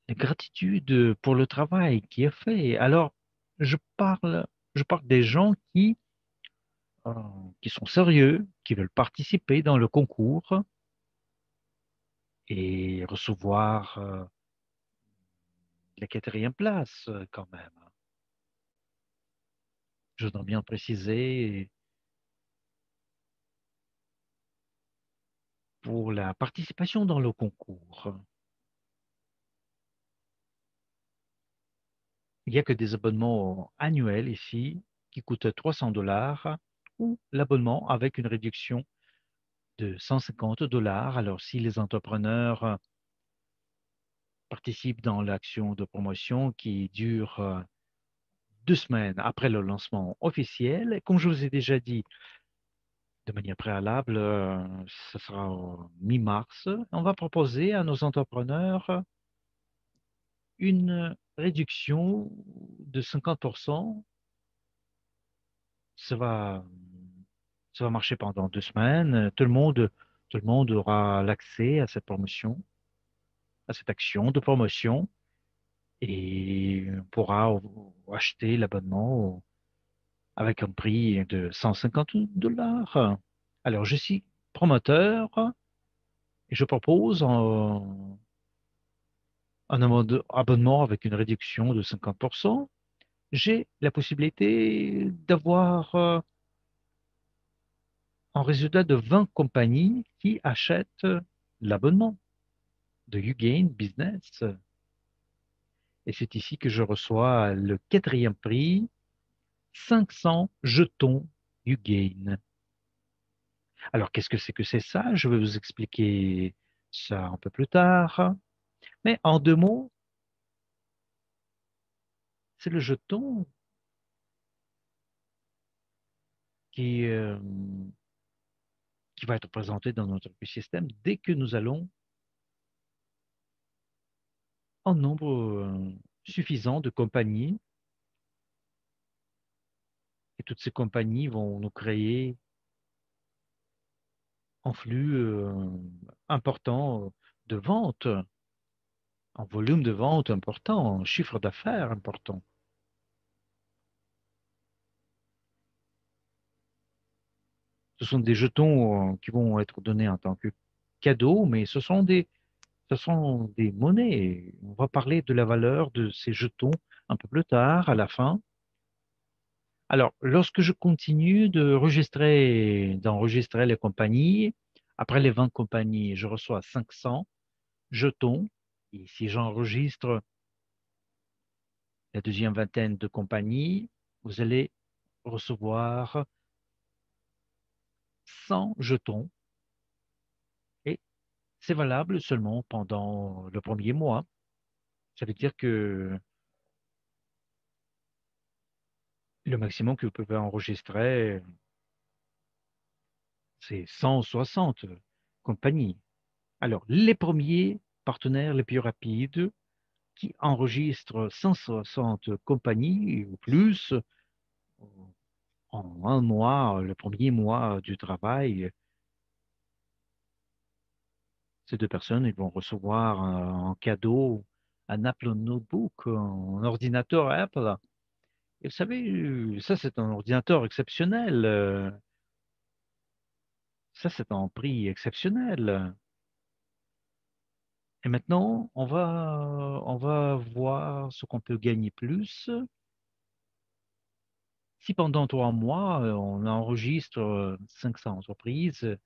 la gratitude pour le travail qui est fait. Alors, je parle, je parle des gens euh, qui sont sérieux, qui veulent participer dans le concours et recevoir la quatrième place quand même. Je dois bien préciser, pour la participation dans le concours, il n'y a que des abonnements annuels ici qui coûtent 300 $ ou l'abonnement avec une réduction de 150 $. Alors, si les entrepreneurs participent dans l'action de promotion qui dure 2 semaines après le lancement officiel, comme je vous ai déjà dit de manière préalable, ce sera mi-mars, on va proposer à nos entrepreneurs une réduction de 50%. Ça va, ça va marcher pendant 2 semaines. Tout le monde aura l'accès à cette promotion, à cette action de promotion et pourra acheter l'abonnement avec un prix de 150 $. Alors, je suis promoteur et je propose un abonnement avec une réduction de 50%. J'ai la possibilité d'avoir un résultat de 20 compagnies qui achètent l'abonnement de YouGain Business. Et c'est ici que je reçois le quatrième prix, 500 jetons YouGain. Alors, qu'est-ce que c'est ça? Je vais vous expliquer ça un peu plus tard. Mais en 2 mots, c'est le jeton qui, euh, qui va être présenté dans notre système dès que nous allons en nombre suffisant de compagnies. Et toutes ces compagnies vont nous créer un flux important de vente, un volume de vente important, un chiffre d'affaires important. Ce sont des jetons qui vont être donnés en tant que cadeau, mais ce sont des monnaies. On va parler de la valeur de ces jetons un peu plus tard, à la fin. Alors, lorsque je continue d'enregistrer les compagnies, après les 20 compagnies, je reçois 500 jetons. Et si j'enregistre la deuxième vingtaine de compagnies, vous allez recevoir 100 jetons. Et c'est valable seulement pendant le premier mois. Ça veut dire que le maximum que vous pouvez enregistrer, c'est 160 compagnies. Alors, les premiers partenaires les plus rapides qui enregistrent 160 compagnies ou plus en un mois, le premier mois du travail, ces deux personnes ils vont recevoir en cadeau un Apple Notebook, un ordinateur Apple. Et vous savez, ça c'est un ordinateur exceptionnel. Ça c'est un prix exceptionnel. Et maintenant, on va voir ce qu'on peut gagner plus. Si pendant 3 mois, on enregistre 500 entreprises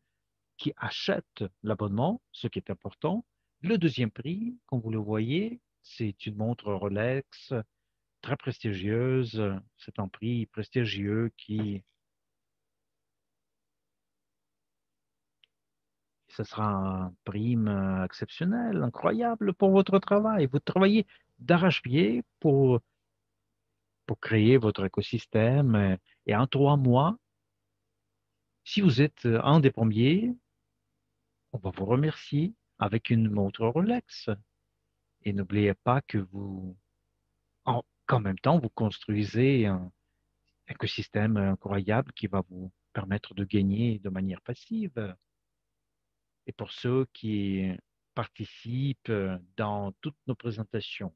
qui achètent l'abonnement, ce qui est important. Le deuxième prix, comme vous le voyez, c'est une montre Rolex très prestigieuse. C'est un prix prestigieux qui, ce sera un prime exceptionnel, incroyable pour votre travail. Vous travaillez d'arrache-pied pour créer votre écosystème. Et en 3 mois, si vous êtes un des premiers, on va vous remercier avec une montre Rolex. Et n'oubliez pas que qu'en même temps, vous construisez un écosystème incroyable qui va vous permettre de gagner de manière passive. Et pour ceux qui participent dans toutes nos présentations,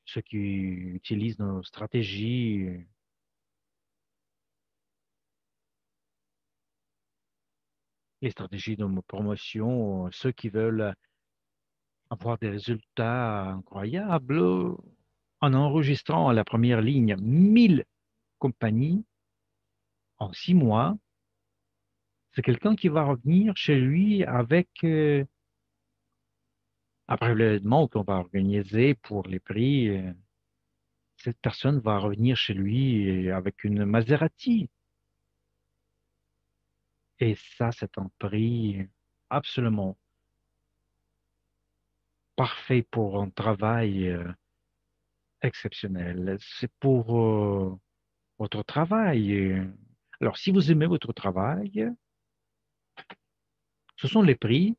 ceux qui utilisent nos stratégies, les stratégies de nos promotions, ceux qui veulent avoir des résultats incroyables, en enregistrant à la première ligne 1000 compagnies en 6 mois, c'est quelqu'un qui va revenir chez lui avec, après l'événement qu'on va organiser pour les prix, cette personne va revenir chez lui avec une Maserati. Et ça, c'est un prix absolument parfait pour un travail exceptionnel. C'est pour votre travail. Alors, si vous aimez votre travail, ce sont les prix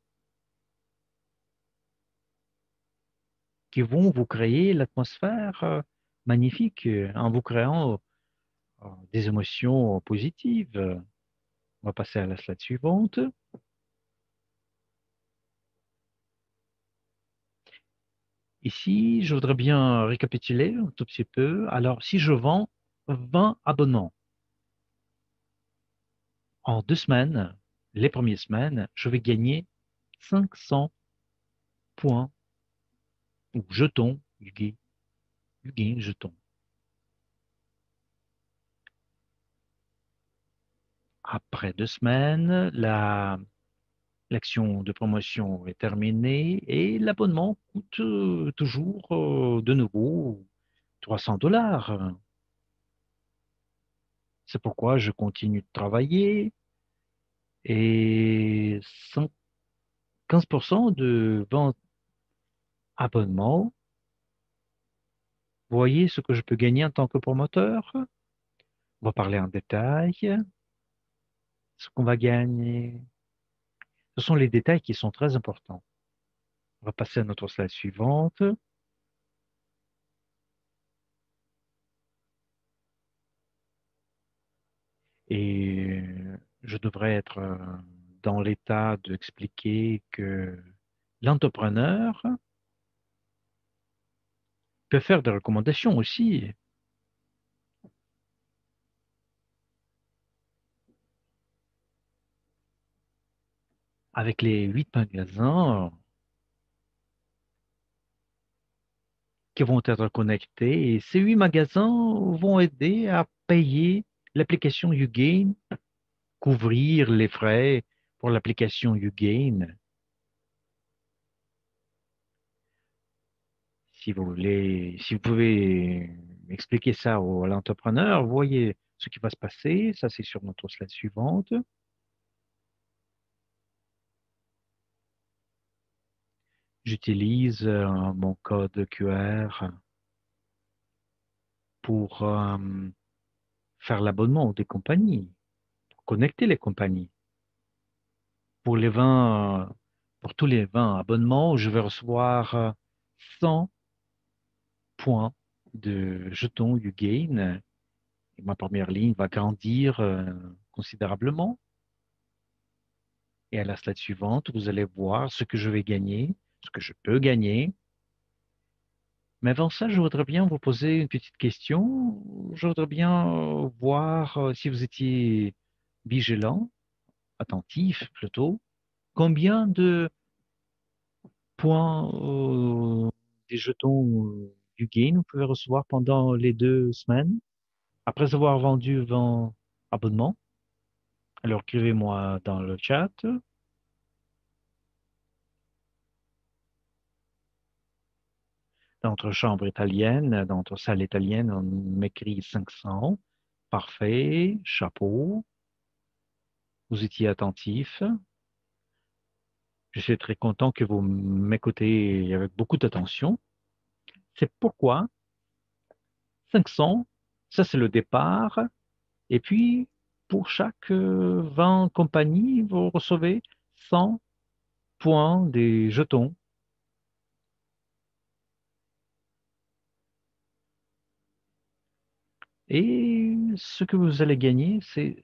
qui vont vous créer l'atmosphère magnifique en vous créant des émotions positives. On va passer à la slide suivante. Ici, je voudrais bien récapituler un tout petit peu. Alors, si je vends 20 abonnements en 2 semaines, les premières semaines, je vais gagner 500 points ou jetons, Yugi, jetons. Après 2 semaines, l'action de promotion est terminée et l'abonnement coûte toujours de nouveau 300 $. C'est pourquoi je continue de travailler et 15% de vente abonnement. Vous voyez ce que je peux gagner en tant que promoteur? On va parler en détail. Ce qu'on va gagner, ce sont les détails qui sont très importants. On va passer à notre slide suivante. Et je devrais être dans l'état d'expliquer que l'entrepreneur peut faire des recommandations aussi. Avec les 8 magasins qui vont être connectés, et ces 8 magasins vont aider à payer l'application YouGain, couvrir les frais pour l'application YouGain. Si vous voulez, si vous pouvez expliquer ça à l'entrepreneur, vous voyez ce qui va se passer. Ça, c'est sur notre slide suivante. J'utilise mon code QR pour faire l'abonnement des compagnies, pour connecter les compagnies. Pour les 20, pour tous les 20 abonnements, je vais recevoir 100 points de jetons YouGain. Et ma première ligne va grandir considérablement. Et à la slide suivante, vous allez voir ce que je vais gagner, ce que je peux gagner Mais avant ça, je voudrais bien vous poser une petite question. Je voudrais bien voir si vous étiez vigilant, attentif plutôt. Combien de points des jetons du gain vous pouvez recevoir pendant les 2 semaines après avoir vendu 20 abonnements? Alors écrivez-moi dans le chat. Dans notre chambre italienne, dans notre salle italienne, on m'écrit 500. Parfait, chapeau. Vous étiez attentif. Je suis très content que vous m'écoutez avec beaucoup d'attention. C'est pourquoi 500, ça c'est le départ. Et puis, pour chaque 20 compagnies, vous recevez 100 points des jetons. Et ce que vous allez gagner, c'est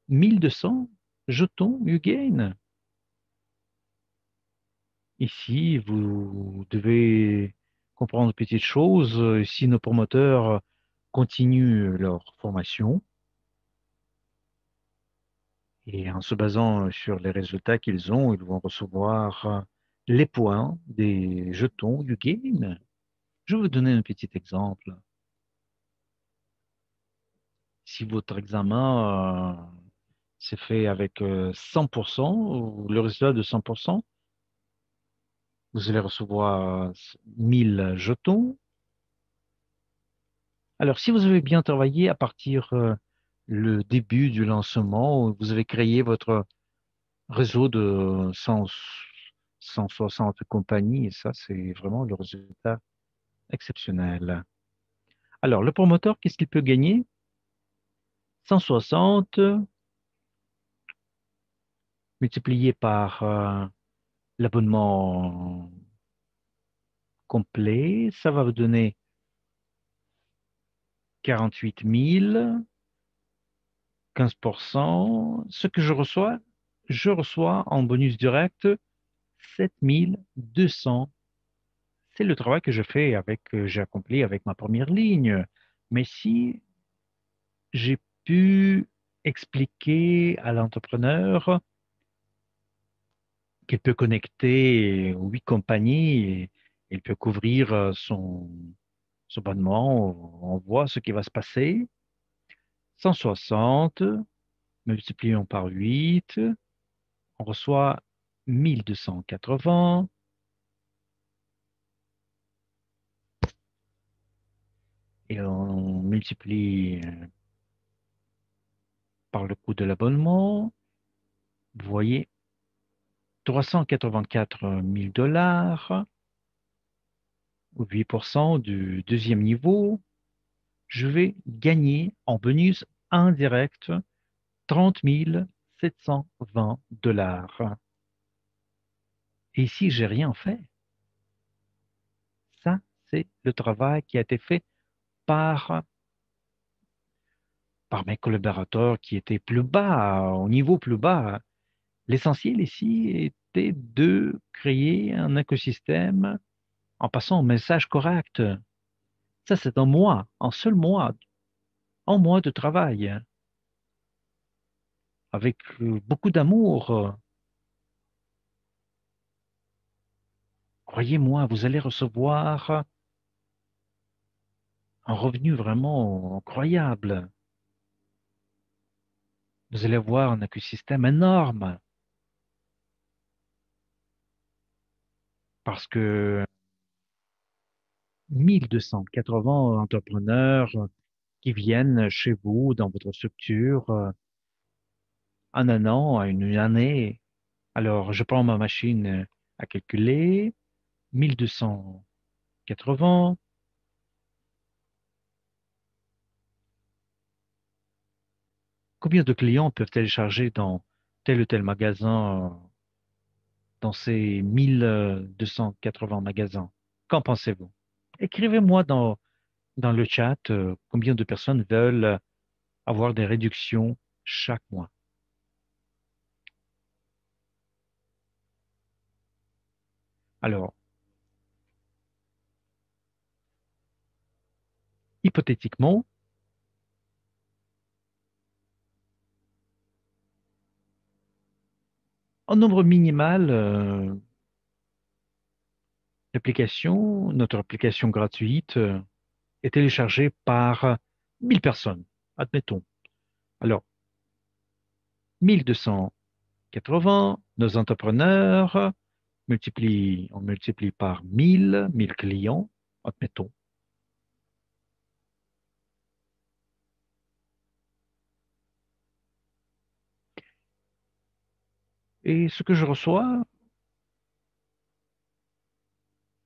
1200 jetons Ugain. Ici, vous devez comprendre une petite chose. Si nos promoteurs continuent leur formation et en se basant sur les résultats qu'ils ont, ils vont recevoir les points des jetons du game. Je vais vous donner un petit exemple. Si votre examen s'est fait avec 100%, ou le résultat de 100%, vous allez recevoir 1000 jetons. Alors, si vous avez bien travaillé à partir le début du lancement, vous avez créé votre réseau de 160 compagnies, et ça, c'est vraiment le résultat exceptionnel. Alors, le promoteur, qu'est-ce qu'il peut gagner? 160 multiplié par l'abonnement complet, ça va vous donner 48 000, 15%. Ce que je reçois en bonus direct 7 200. C'est le travail que je fais avec, que j'ai accompli avec ma première ligne. Mais si j'ai pu expliquer à l'entrepreneur qu'il peut connecter 8 compagnies et il peut couvrir son abonnement, on voit ce qui va se passer. 160, multiplions par 8, on reçoit 1280 et on multiplie par le coût de l'abonnement. Vous voyez, 384 000 dollars, ou 8% du deuxième niveau. Je vais gagner en bonus indirect 30 720 dollars. Et ici, j'ai rien fait. Ça, c'est le travail qui a été fait par, par mes collaborateurs qui étaient plus bas, au niveau plus bas. L'essentiel ici était de créer un écosystème en passant au message correct. Ça, c'est un seul mois, un mois de travail, avec beaucoup d'amour. Croyez-moi, vous allez recevoir un revenu vraiment incroyable. Vous allez avoir un écosystème énorme parce que 1280 entrepreneurs qui viennent chez vous dans votre structure en un an, à une année. Alors, je prends ma machine à calculer, 1280. Combien de clients peuvent télécharger dans tel ou tel magasin, dans ces 1280 magasins? Qu'en pensez-vous? Écrivez-moi dans le chat combien de personnes veulent avoir des réductions chaque mois. Alors, Hypothétiquement, en nombre minimal, notre application gratuite, est téléchargée par 1000 personnes, admettons. Alors, 1280, nos entrepreneurs on multiplie par 1000 clients, admettons. Et ce que je reçois,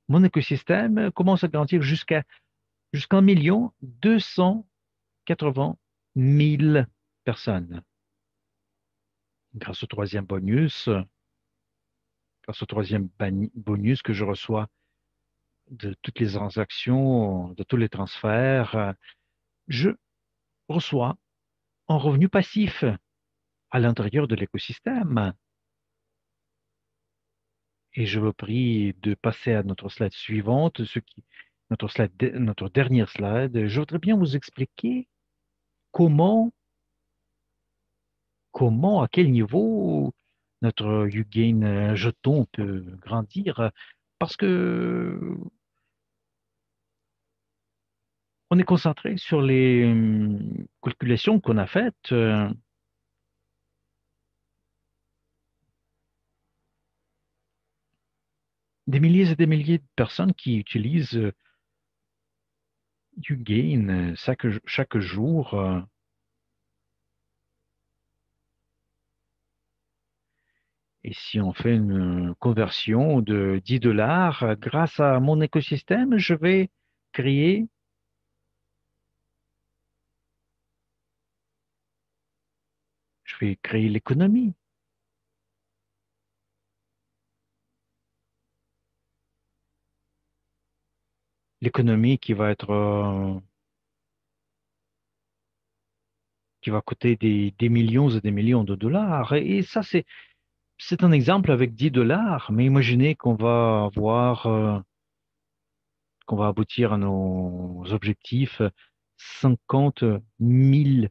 mon écosystème commence à grandir jusqu'à 1 280 000 personnes. Grâce au troisième bonus, grâce au bonus que je reçois de toutes les transactions, de tous les transferts, je reçois un revenu passif à l'intérieur de l'écosystème. Et je vous prie de passer à notre slide suivante, notre dernière slide. Je voudrais bien vous expliquer comment, à quel niveau notre Ugain jeton peut grandir, parce que on est concentré sur les calculations qu'on a faites. Des milliers et des milliers de personnes qui utilisent Ugain chaque jour. Et si on fait une conversion de 10 dollars, grâce à mon écosystème, créer, je vais créer l'économie. L'économie qui va coûter des millions et des millions de dollars. Et ça, c'est un exemple avec 10 dollars. Mais imaginez qu'on va aboutir à nos objectifs 50 000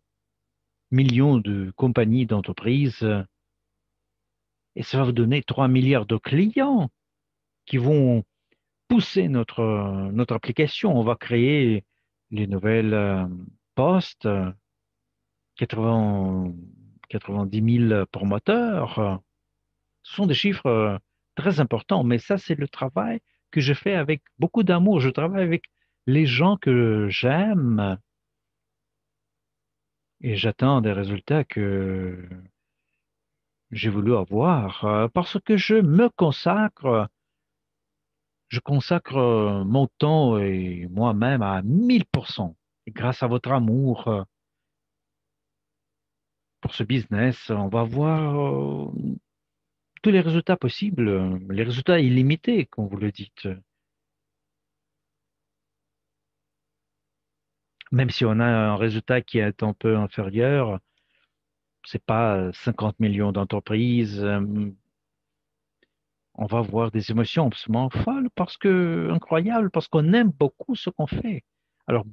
millions de compagnies, d'entreprises. Et ça va vous donner 3 milliards de clients qui vont pousser notre application. On va créer les nouvelles postes, 80, 90 000 promoteurs. Ce sont des chiffres très importants, mais ça, c'est le travail que je fais avec beaucoup d'amour. Je travaille avec les gens que j'aime et j'attends des résultats que j'ai voulu avoir parce que je consacre mon temps et moi-même à 1000%. Et grâce à votre amour pour ce business, on va voir tous les résultats possibles, les résultats illimités, comme vous le dites. Même si on a un résultat qui est un peu inférieur, c'est pas 50 millions d'entreprises, on va voir des émotions absolument folles incroyables, parce qu'on aime beaucoup ce qu'on fait. Alors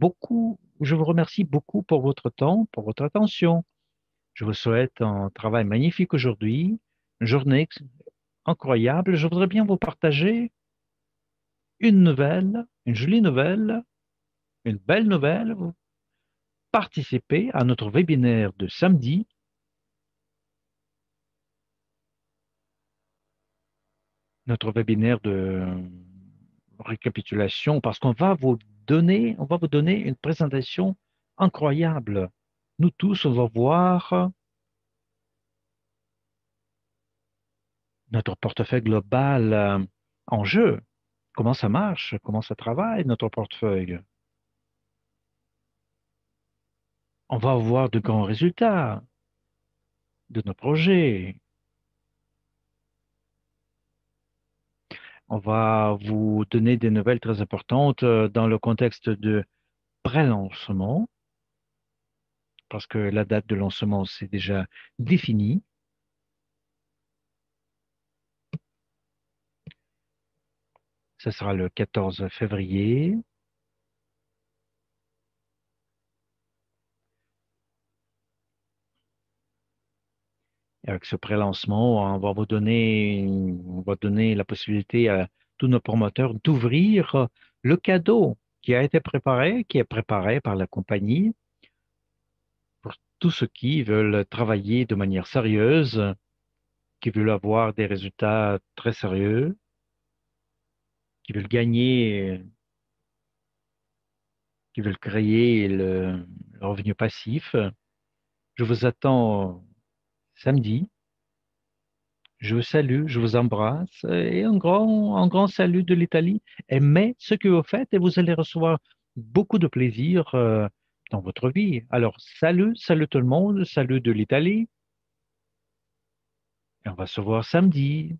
je vous remercie beaucoup pour votre temps, pour votre attention. Je vous souhaite un travail magnifique aujourd'hui, une journée incroyable. Je voudrais bien vous partager une nouvelle, une jolie nouvelle, une belle nouvelle. Vous participez à notre webinaire de samedi, notre webinaire de récapitulation, parce on va vous donner une présentation incroyable. Nous tous, on va voir notre portefeuille global en jeu. Comment ça marche, comment ça travaille, notre portefeuille. On va avoir de grands résultats de nos projets. On va vous donner des nouvelles très importantes dans le contexte de pré-lancement, parce que la date de lancement, c'est déjà défini. Ce sera le 14 février. Et avec ce pré-lancement, on va donner la possibilité à tous nos promoteurs d'ouvrir le cadeau qui a été préparé, qui est préparé par la compagnie pour tous ceux qui veulent travailler de manière sérieuse, qui veulent avoir des résultats très sérieux, qui veulent gagner, qui veulent créer le revenu passif. Je vous attends samedi. Je vous salue, je vous embrasse et un grand salut de l'Italie. Aimez ce que vous faites et vous allez recevoir beaucoup de plaisir dans votre vie. Alors, salut, salut tout le monde, salut de l'Italie et on va se voir samedi.